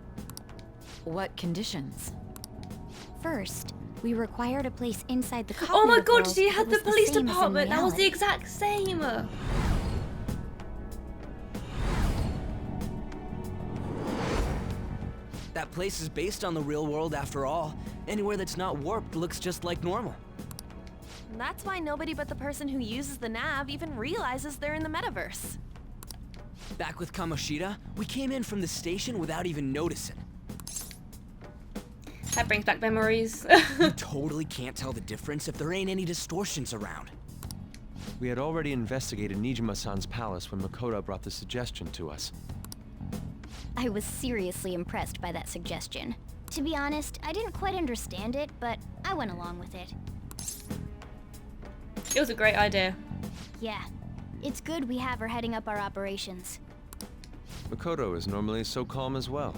What conditions? First, we required a place inside the Oh my cognitive god, world she that had the was police same as in department. That was the reality. exact same. That place is based on the real world after all. Anywhere that's not warped looks just like normal. That's why nobody but the person who uses the nav even realizes they're in the metaverse. Back with Kamoshida, we came in from the station without even noticing. That brings back memories. You totally can't tell the difference if there ain't any distortions around. We had already investigated Nijima-san's palace when Makoto brought the suggestion to us. I was seriously impressed by that suggestion. To be honest, I didn't quite understand it, but I went along with it. It was a great idea. Yeah, it's good we have her heading up our operations. Makoto is normally so calm as well,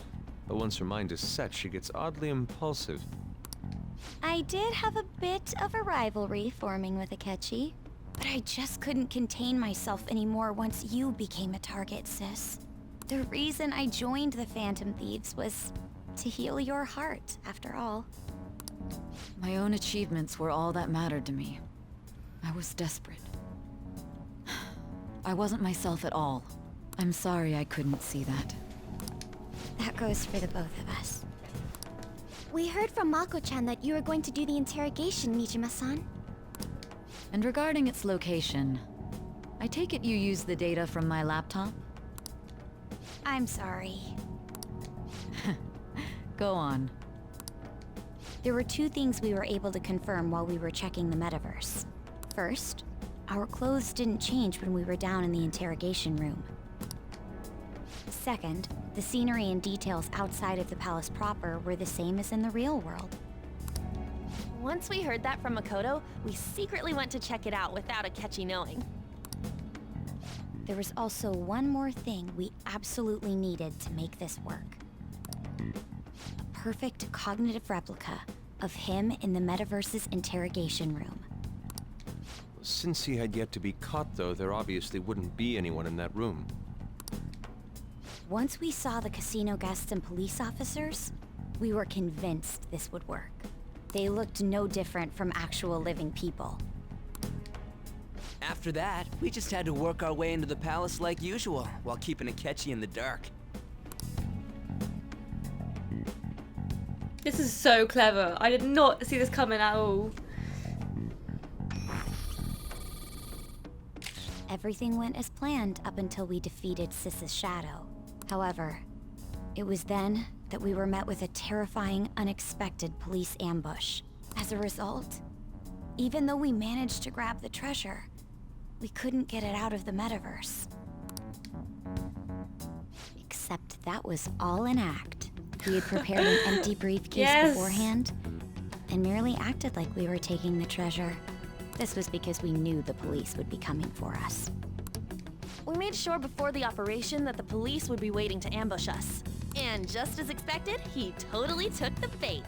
but once her mind is set, she gets oddly impulsive. I did have a bit of a rivalry forming with Akechi, but I just couldn't contain myself anymore once you became a target, sis. The reason I joined the Phantom Thieves was to heal your heart, after all. My own achievements were all that mattered to me. I was desperate. I wasn't myself at all. I'm sorry I couldn't see that. That goes for the both of us. We heard from Mako-chan that you were going to do the interrogation, Nijima-san. And regarding its location, I take it you used the data from my laptop? I'm sorry. Go on. There were two things we were able to confirm while we were checking the metaverse. First, our clothes didn't change when we were down in the interrogation room. Second, the scenery and details outside of the palace proper were the same as in the real world. Once we heard that from Makoto, we secretly went to check it out without Akechi knowing. There was also one more thing we absolutely needed to make this work. A perfect cognitive replica of him in the metaverse's interrogation room. Since he had yet to be caught, though, there obviously wouldn't be anyone in that room. Once we saw the casino guests and police officers, we were convinced this would work. They looked no different from actual living people. After that, we just had to work our way into the palace like usual, while keeping Akechi in the dark. This is so clever. I did not see this coming at all. Everything went as planned up until we defeated Sis's shadow. However, it was then that we were met with a terrifying, unexpected police ambush. As a result, even though we managed to grab the treasure, we couldn't get it out of the metaverse. Except that was all an act. We had prepared an empty briefcase beforehand, and merely acted like we were taking the treasure. This was because we knew the police would be coming for us. We made sure before the operation that the police would be waiting to ambush us. And just as expected, he totally took the bait.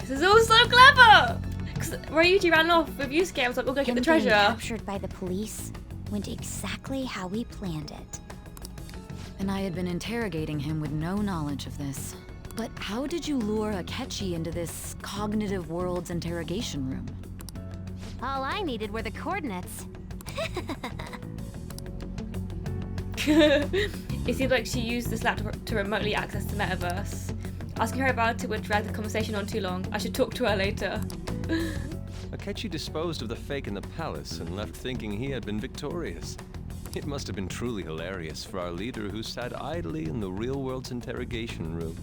This is all so clever! Because Ryuji ran off with Yusuke, I was like, we'll go get the treasure. Being captured by the police went exactly how we planned it. And I had been interrogating him with no knowledge of this. But how did you lure Akechi into this cognitive world's interrogation room? All I needed were the coordinates. It seemed like she used this laptop to remotely access the metaverse. Asking her about it would drag the conversation on too long. I should talk to her later. Akechi disposed of the fake in the palace and left thinking he had been victorious. It must have been truly hilarious for our leader who sat idly in the real world's interrogation room.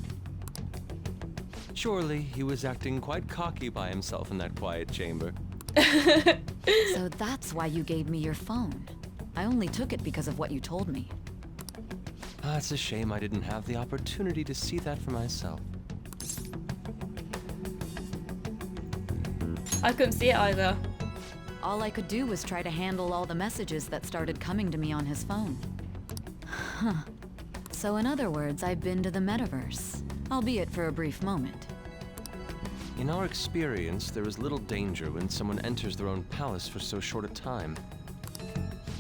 Surely he was acting quite cocky by himself in that quiet chamber. So that's why you gave me your phone. I only took it because of what you told me. It's a shame I didn't have the opportunity to see that for myself. I couldn't see it either. All I could do was try to handle all the messages that started coming to me on his phone. Huh. So in other words, I've been to the metaverse, albeit for a brief moment. In our experience, there is little danger when someone enters their own palace for so short a time.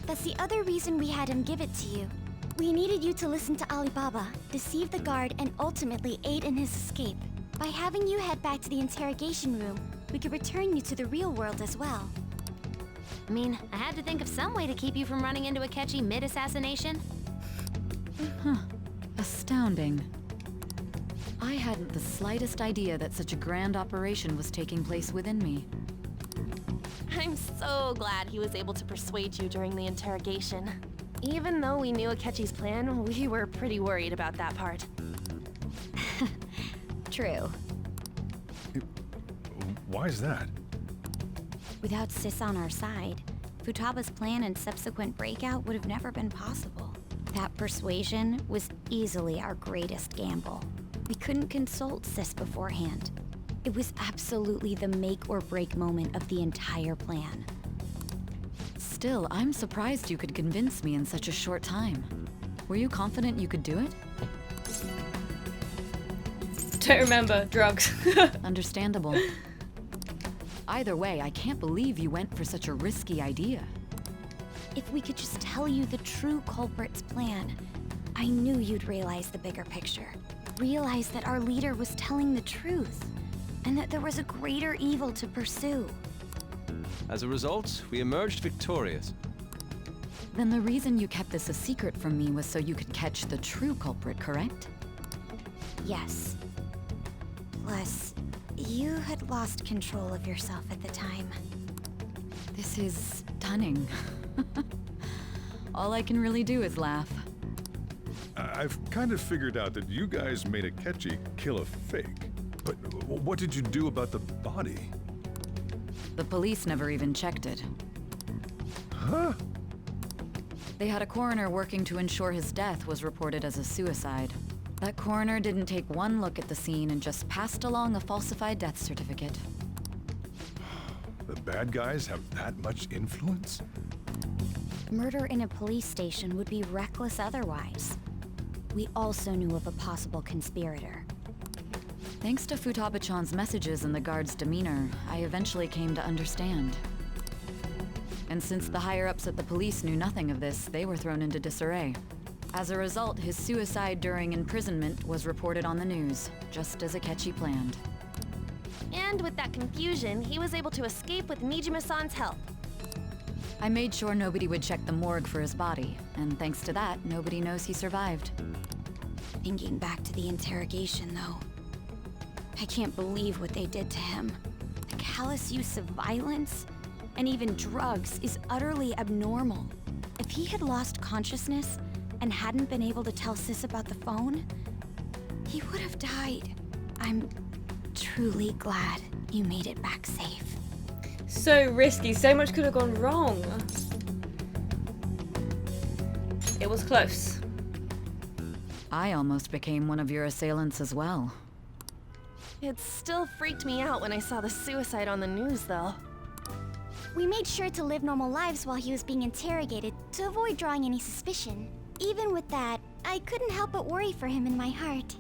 That's the other reason we had him give it to you. We needed you to listen to Alibaba, deceive the guard, and ultimately aid in his escape. By having you head back to the interrogation room, we could return you to the real world as well. I mean, I had to think of some way to keep you from running into Akechi mid-assassination. Huh. Astounding. I hadn't the slightest idea that such a grand operation was taking place within me. I'm so glad he was able to persuade you during the interrogation. Even though we knew Akechi's plan, we were pretty worried about that part. True. Why is that? Without Sis on our side, Futaba's plan and subsequent breakout would have never been possible. That persuasion was easily our greatest gamble. We couldn't consult Sis beforehand. It was absolutely the make or break moment of the entire plan. Still, I'm surprised you could convince me in such a short time. Were you confident you could do it? Don't remember. Drugs. Understandable. Either way, I can't believe you went for such a risky idea. If we could just tell you the true culprit's plan, I knew you'd realize the bigger picture. Realize that our leader was telling the truth, and that there was a greater evil to pursue. As a result, we emerged victorious. Then the reason you kept this a secret from me was so you could catch the true culprit, correct? Yes. Plus, you had lost control of yourself at the time. This is stunning. All I can really do is laugh. I've kind of figured out that you guys made Akechi kill a fake. But what did you do about the body? The police never even checked it. Huh? They had a coroner working to ensure his death was reported as a suicide. That coroner didn't take one look at the scene and just passed along a falsified death certificate. The bad guys have that much influence? Murder in a police station would be reckless otherwise. We also knew of a possible conspirator. Thanks to Futaba-chan's messages and the guard's demeanor, I eventually came to understand. And since the higher-ups at the police knew nothing of this, they were thrown into disarray. As a result, his suicide during imprisonment was reported on the news, just as Akechi planned. And with that confusion, he was able to escape with Nijima-san's help. I made sure nobody would check the morgue for his body, and thanks to that, nobody knows he survived. Thinking back to the interrogation, though, I can't believe what they did to him. The callous use of violence, and even drugs, is utterly abnormal. If he had lost consciousness and hadn't been able to tell Sis about the phone, he would have died. I'm truly glad you made it back safe. So risky. So much could have gone wrong. It was close. I almost became one of your assailants as well. It still freaked me out when I saw the suicide on the news, though. We made sure to live normal lives while he was being interrogated to avoid drawing any suspicion. Even with that, I couldn't help but worry for him in my heart.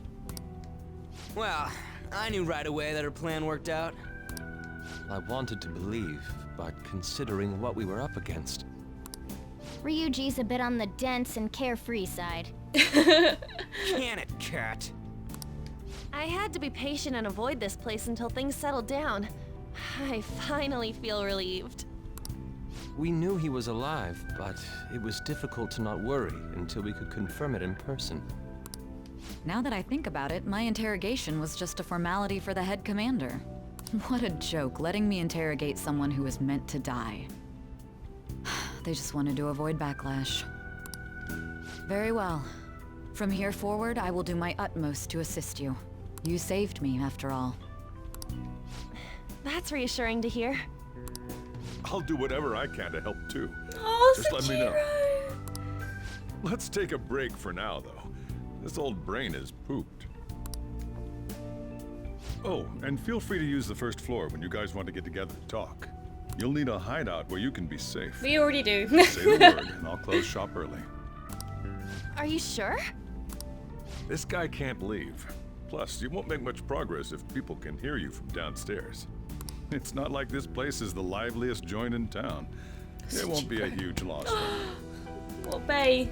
Well, I knew right away that her plan worked out. I wanted to believe, but considering what we were up against. Ryuji's a bit on the dense and carefree side. Can it, cat? I had to be patient and avoid this place until things settled down. I finally feel relieved. We knew he was alive, but it was difficult to not worry until we could confirm it in person. Now that I think about it, my interrogation was just a formality for the head commander. What a joke, letting me interrogate someone who was meant to die. They just wanted to avoid backlash. Very well. From here forward, I will do my utmost to assist you. You saved me, after all. That's reassuring to hear. I'll do whatever I can to help too. Oh, just let me know. Let's take a break for now, though. This old brain is pooped. Oh, and feel free to use the first floor when you guys want to get together to talk. You'll need a hideout where you can be safe. We already do. Say the word, and I'll close shop early. Are you sure? This guy can't leave. Plus, you won't make much progress if people can hear you from downstairs. It's not like this place is the liveliest joint in town. It won't be a huge loss. What bay?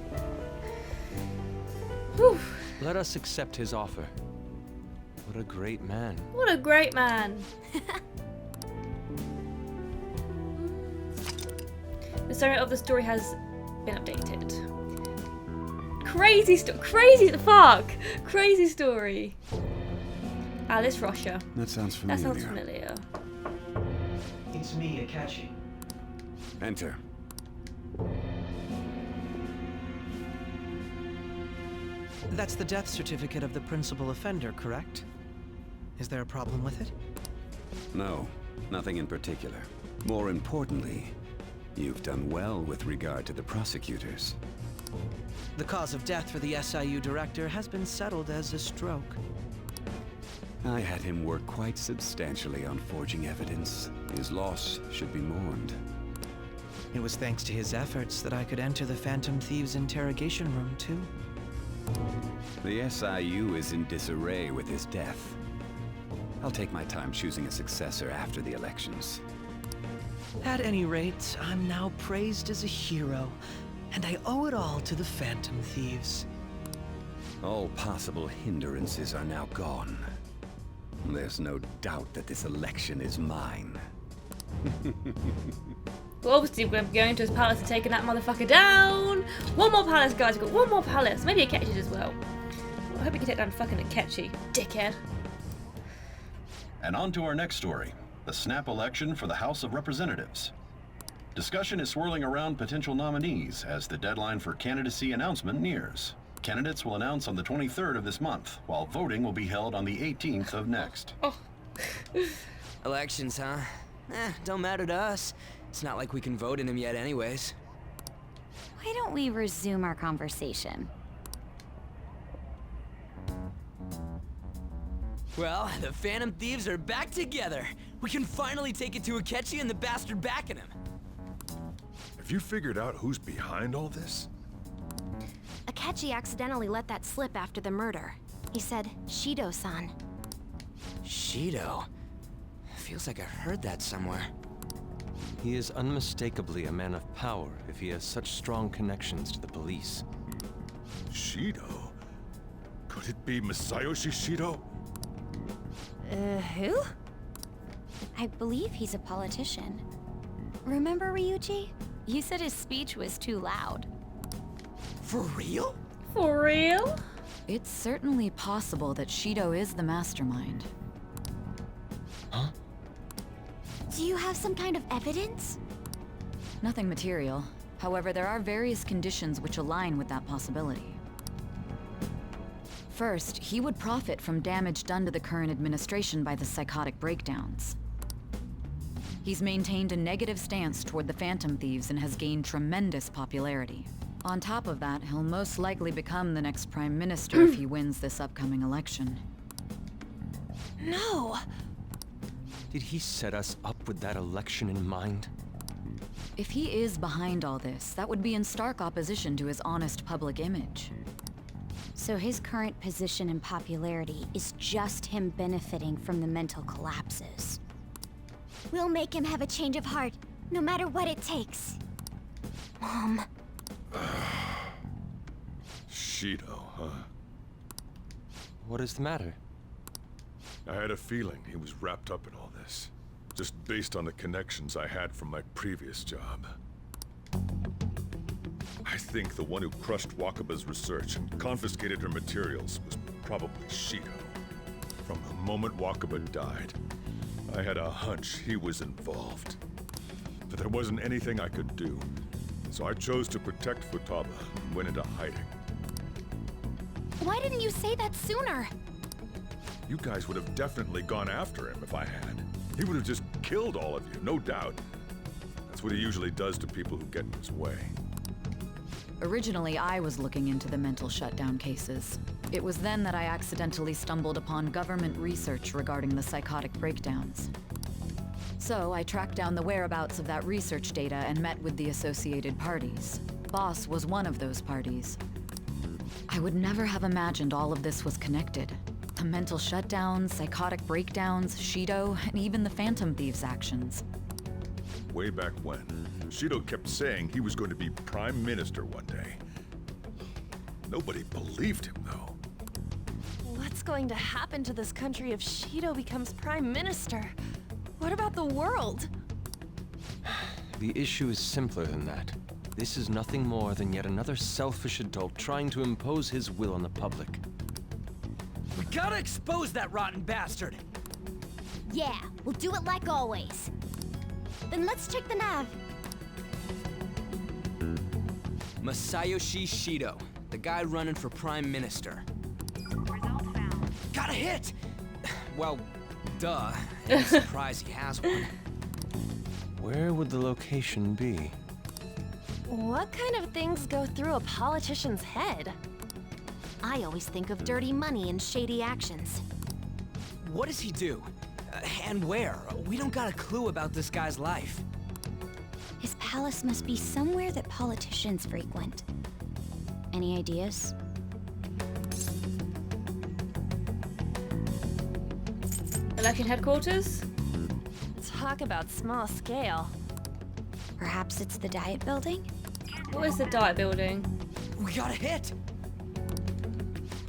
Whew. Let us accept his offer. What a great man. What a great man. The summary of the story has been updated. Crazy story. Alice Russia. That sounds familiar. That sounds familiar. It's me, Akechi. Enter. That's the death certificate of the principal offender, correct? Is there a problem with it? No, nothing in particular. More importantly, you've done well with regard to the prosecutors. The cause of death for the SIU director has been settled as a stroke. I had him work quite substantially on forging evidence. His loss should be mourned. It was thanks to his efforts that I could enter the Phantom Thieves' interrogation room, too. The SIU is in disarray with his death. I'll take my time choosing a successor after the elections. At any rate, I'm now praised as a hero, and I owe it all to the Phantom Thieves. All possible hindrances are now gone. There's no doubt that this election is mine. Well, obviously we're going to his palace and taking that motherfucker down. One more palace, guys. We've got one more palace. Maybe Akechi as well. I hope we can take down fucking Akechi, dickhead. And on to our next story, the snap election for the House of Representatives. Discussion is swirling around potential nominees as the deadline for candidacy announcement nears. Candidates will announce on the 23rd of this month, while voting will be held on the 18th of next. Elections, huh? Don't matter to us. It's not like we can vote in them yet anyways. Why don't we resume our conversation? Well, the Phantom Thieves are back together. We can finally take it to Akechi and the bastard backing him. Have you figured out who's behind all this? Akechi accidentally let that slip after the murder. He said, Shido-san. Shido? Feels like I've heard that somewhere. He is unmistakably a man of power if he has such strong connections to the police. Shido? Could it be Masayoshi Shido? Who? I believe he's a politician. Remember, Ryuji? You said his speech was too loud. For real? For real? It's certainly possible that Shido is the mastermind. Huh? Do you have some kind of evidence? Nothing material. However, there are various conditions which align with that possibility. First, he would profit from damage done to the current administration by the psychotic breakdowns. He's maintained a negative stance toward the Phantom Thieves and has gained tremendous popularity. On top of that, he'll most likely become the next Prime Minister if he wins this upcoming election. No! Did he set us up with that election in mind? If he is behind all this, that would be in stark opposition to his honest public image. So his current position and popularity is just him benefiting from the mental collapses. We'll make him have a change of heart, no matter what it takes. Mom. Shido, huh? What is the matter? I had a feeling he was wrapped up in all this, just based on the connections I had from my previous job. I think the one who crushed Wakaba's research and confiscated her materials was probably Shido. From the moment Wakaba died, I had a hunch he was involved. But there wasn't anything I could do, so I chose to protect Futaba and went into hiding. Why didn't you say that sooner? You guys would have definitely gone after him if I had. He would have just killed all of you, no doubt. That's what he usually does to people who get in his way. Originally, I was looking into the mental shutdown cases. It was then that I accidentally stumbled upon government research regarding the psychotic breakdowns. So I tracked down the whereabouts of that research data and met with the associated parties. Boss was one of those parties. I would never have imagined all of this was connected. The mental shutdowns, psychotic breakdowns, Shido, and even the Phantom Thieves' actions. Way back when, Shido kept saying he was going to be Prime Minister one day. Nobody believed him, though. What's going to happen to this country if Shido becomes Prime Minister? What about the world? The issue is simpler than that. This is nothing more than yet another selfish adult trying to impose his will on the public. We gotta expose that rotten bastard! Yeah, we'll do it like always. Then let's check the nav. Masayoshi Shido, the guy running for Prime Minister. Got a hit! Well, duh. I'm surprised he has one. Where would the location be? What kind of things go through a politician's head? I always think of dirty money and shady actions. What does he do? And where? We don't got a clue about this guy's life. His palace must be somewhere that politicians frequent. Any ideas? Election headquarters? Talk about small scale. Perhaps it's the Diet Building? What is the Diet Building? We got a hit!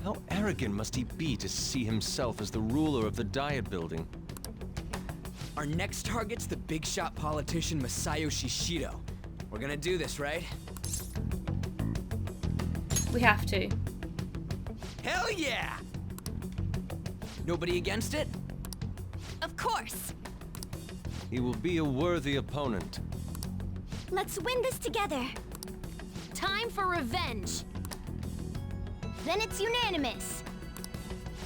How arrogant must he be to see himself as the ruler of the Diet Building? Our next target's the big shot politician Masayoshi Shido. We're gonna do this, right? We have to. Hell yeah! Nobody against it? Of course. He will be a worthy opponent. Let's win this together. Time for revenge. Then it's unanimous.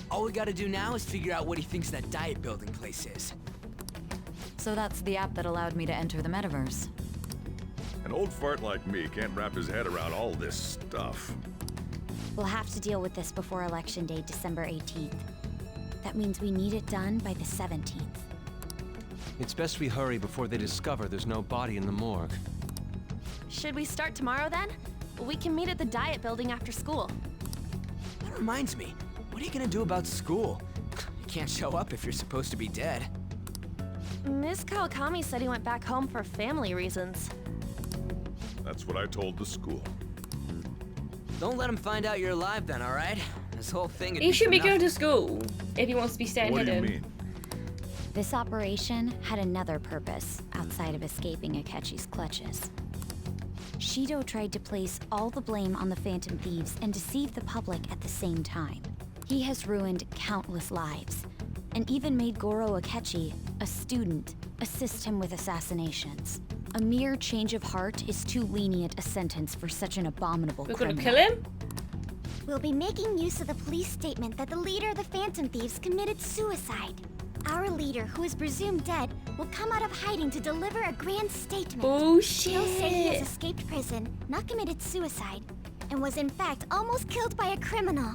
All we gotta do now is figure out what he thinks that Diet Building place is. So that's the app that allowed me to enter the metaverse. An old fart like me can't wrap his head around all this stuff. We'll have to deal with this before Election Day, December 18th. That means we need it done by the 17th. It's best we hurry before they discover there's no body in the morgue. Should we start tomorrow then? We can meet at the Diet Building after school. That reminds me, what are you gonna do about school? You can't show up if you're supposed to be dead. Miss Kawakami said he went back home for family reasons. That's what I told the school. Don't let him find out you're alive then, alright? This whole thing... He shouldn't be going to school if he wants to be staying hidden. What do you mean? This operation had another purpose outside of escaping Akechi's clutches. Shido tried to place all the blame on the Phantom Thieves and deceive the public at the same time. He has ruined countless lives, and even made Goro Akechi, a student, assist him with assassinations. A mere change of heart is too lenient a sentence for such an abominable We're criminal. gonna kill him? We'll be making use of the police statement that the leader of the Phantom Thieves committed suicide. Our leader, who is presumed dead, will come out of hiding to deliver a grand statement. Bullshit. He'll say he has escaped prison, not committed suicide, and was in fact almost killed by a criminal.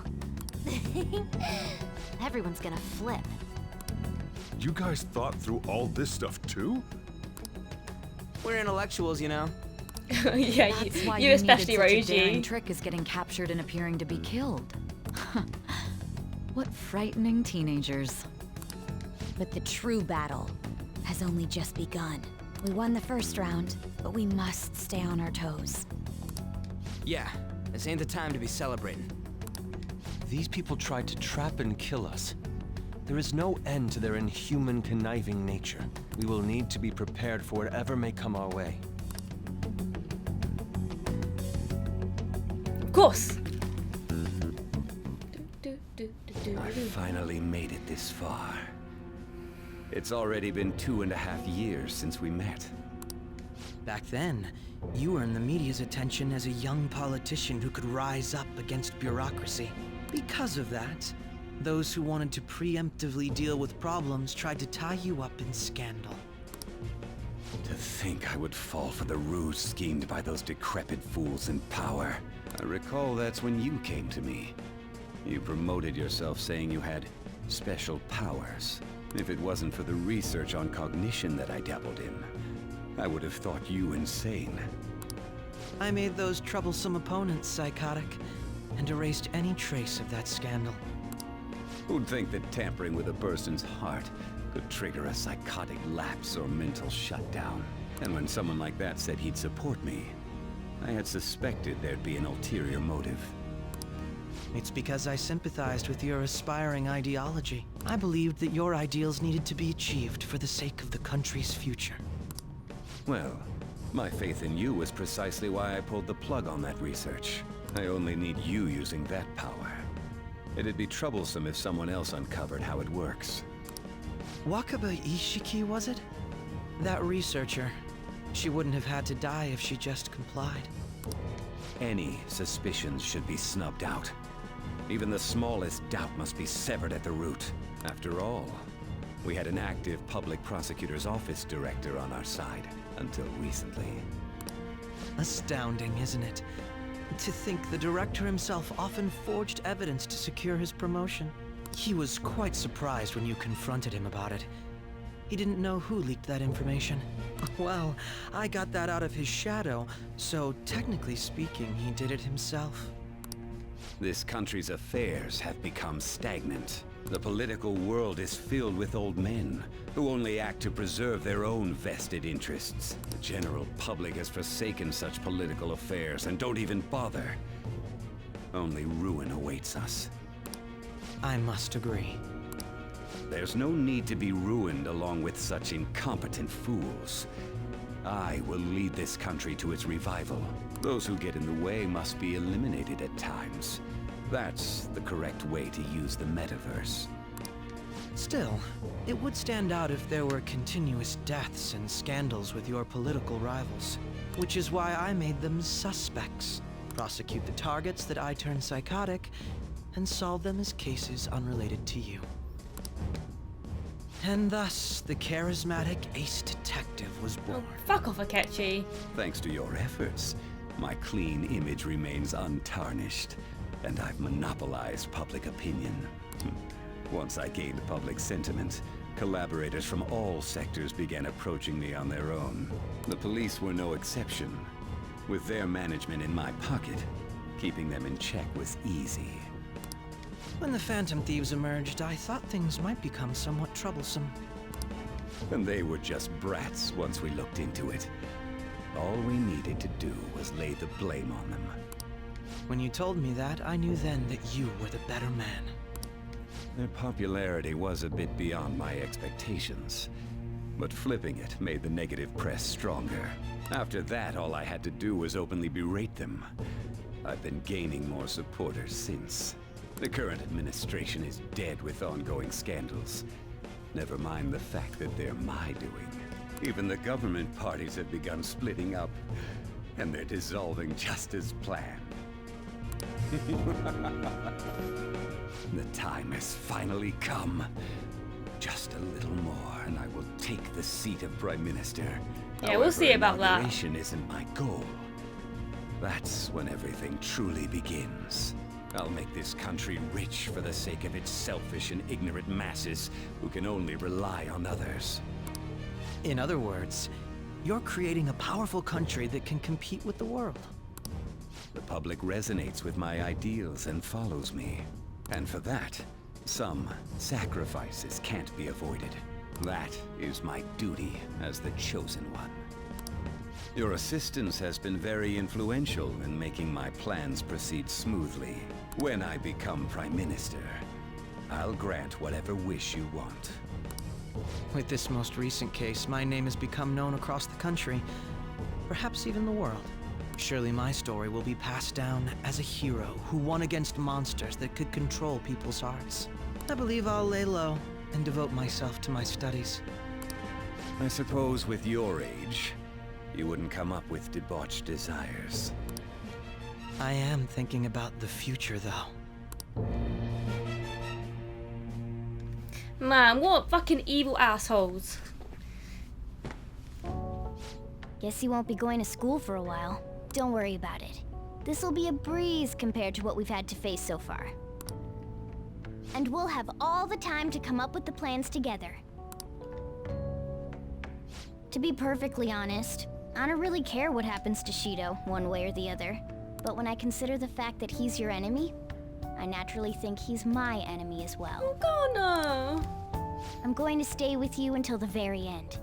Everyone's gonna flip. You guys thought through all this stuff too? We're intellectuals, you know. Yeah, That's why you especially, needed such a daring Roji. trick is getting captured and appearing to be killed. What frightening teenagers. But the true battle has only just begun. We won the first round, but we must stay on our toes. Yeah, this ain't the time to be celebrating. These people tried to trap and kill us. There is no end to their inhuman, conniving nature. We will need to be prepared for whatever may come our way. Of course. I finally made it this far. It's already been 2.5 years since we met. Back then, you earned the media's attention as a young politician who could rise up against bureaucracy. Because of that, those who wanted to preemptively deal with problems tried to tie you up in scandal. To think I would fall for the ruse schemed by those decrepit fools in power. I recall that's when you came to me. You promoted yourself saying you had special powers. If it wasn't for the research on cognition that I dabbled in, I would have thought you insane. I made those troublesome opponents psychotic, and erased any trace of that scandal. Who'd think that tampering with a person's heart could trigger a psychotic lapse or mental shutdown? And when someone like that said he'd support me, I had suspected there'd be an ulterior motive. It's because I sympathized with your aspiring ideology. I believed that your ideals needed to be achieved for the sake of the country's future. Well, my faith in you was precisely why I pulled the plug on that research. I only need you using that power. It'd be troublesome if someone else uncovered how it works. Wakaba Eschke, was it? That researcher. She wouldn't have had to die if she just complied. Any suspicions should be snubbed out. Even the smallest doubt must be severed at the root. After all, we had an active public prosecutor's office director on our side, until recently. Astounding, isn't it? To think the director himself often forged evidence to secure his promotion. He was quite surprised when you confronted him about it. He didn't know who leaked that information. Well, I got that out of his shadow, so technically speaking, he did it himself. This country's affairs have become stagnant. The political world is filled with old men who only act to preserve their own vested interests. The general public has forsaken such political affairs and don't even bother. Only ruin awaits us. I must agree. There's no need to be ruined along with such incompetent fools. I will lead this country to its revival. Those who get in the way must be eliminated at times. That's the correct way to use the metaverse. Still, it would stand out if there were continuous deaths and scandals with your political rivals, which is why I made them suspects. Prosecute the targets that I turn psychotic, and solve them as cases unrelated to you. And thus, the charismatic ace detective was born. Oh, fuck off, Akechi. Thanks to your efforts, my clean image remains untarnished, and I've monopolized public opinion. Once I gained public sentiment, collaborators from all sectors began approaching me on their own. The police were no exception. With their management in my pocket, keeping them in check was easy. When the Phantom Thieves emerged, I thought things might become somewhat troublesome. And they were just brats once we looked into it. All we needed to do was lay the blame on them. When you told me that, I knew then that you were the better man. Their popularity was a bit beyond my expectations, but flipping it made the negative press stronger. After that, all I had to do was openly berate them. I've been gaining more supporters since. The current administration is dead with ongoing scandals. Never mind the fact that they're my doing. Even the government parties have begun splitting up, and they're dissolving just as planned. The time has finally come. Just a little more, and I will take the seat of Prime Minister. Yeah, we'll see about that. Inauguration isn't my goal. That's when everything truly begins. I'll make this country rich for the sake of its selfish and ignorant masses who can only rely on others. In other words, you're creating a powerful country that can compete with the world. The public resonates with my ideals and follows me. And for that, some sacrifices can't be avoided. That is my duty as the chosen one. Your assistance has been very influential in making my plans proceed smoothly. When I become Prime Minister, I'll grant whatever wish you want. With this most recent case, my name has become known across the country, perhaps even the world. Surely my story will be passed down as a hero who won against monsters that could control people's hearts. I believe I'll lay low and devote myself to my studies. I suppose with your age, you wouldn't come up with debauched desires. I am thinking about the future, though. Man, what fucking evil assholes. Guess you won't be going to school for a while. Don't worry about it. This'll be a breeze compared to what we've had to face so far. And we'll have all the time to come up with the plans together. To be perfectly honest, I don't really care what happens to Shido, one way or the other. But when I consider the fact that he's your enemy, I naturally think he's my enemy as well. Oh, no. I'm going to stay with you until the very end.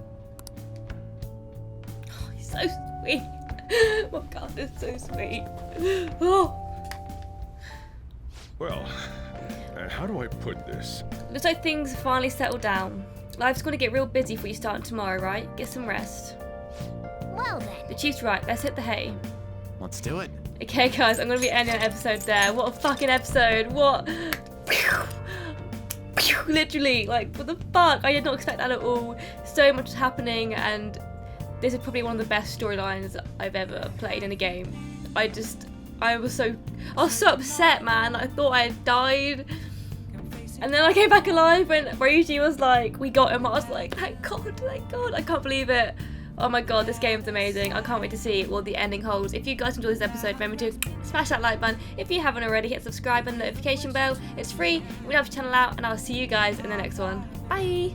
Oh, he's so sweet. Oh god, it's so sweet. Oh. Well, how do I put this? Looks like things have finally settled down. Life's gonna get real busy for you starting tomorrow, right? Get some rest. Well then. The chief's right, let's hit the hay. Let's do it. Okay guys, I'm gonna be ending the episode there. What a fucking episode, what? Literally, like, what the fuck? I did not expect that at all. So much is happening, and this is probably one of the best storylines I've ever played in a game. I was so upset, man. I thought I had died. And then I came back alive when Reiji was like, we got him. I was like, thank God. I can't believe it. Oh my god, this game's amazing. I can't wait to see what the ending holds. If you guys enjoyed this episode, remember to smash that like button. If you haven't already, hit subscribe and notification bell. It's free. We help your channel out, and I'll see you guys in the next one. Bye.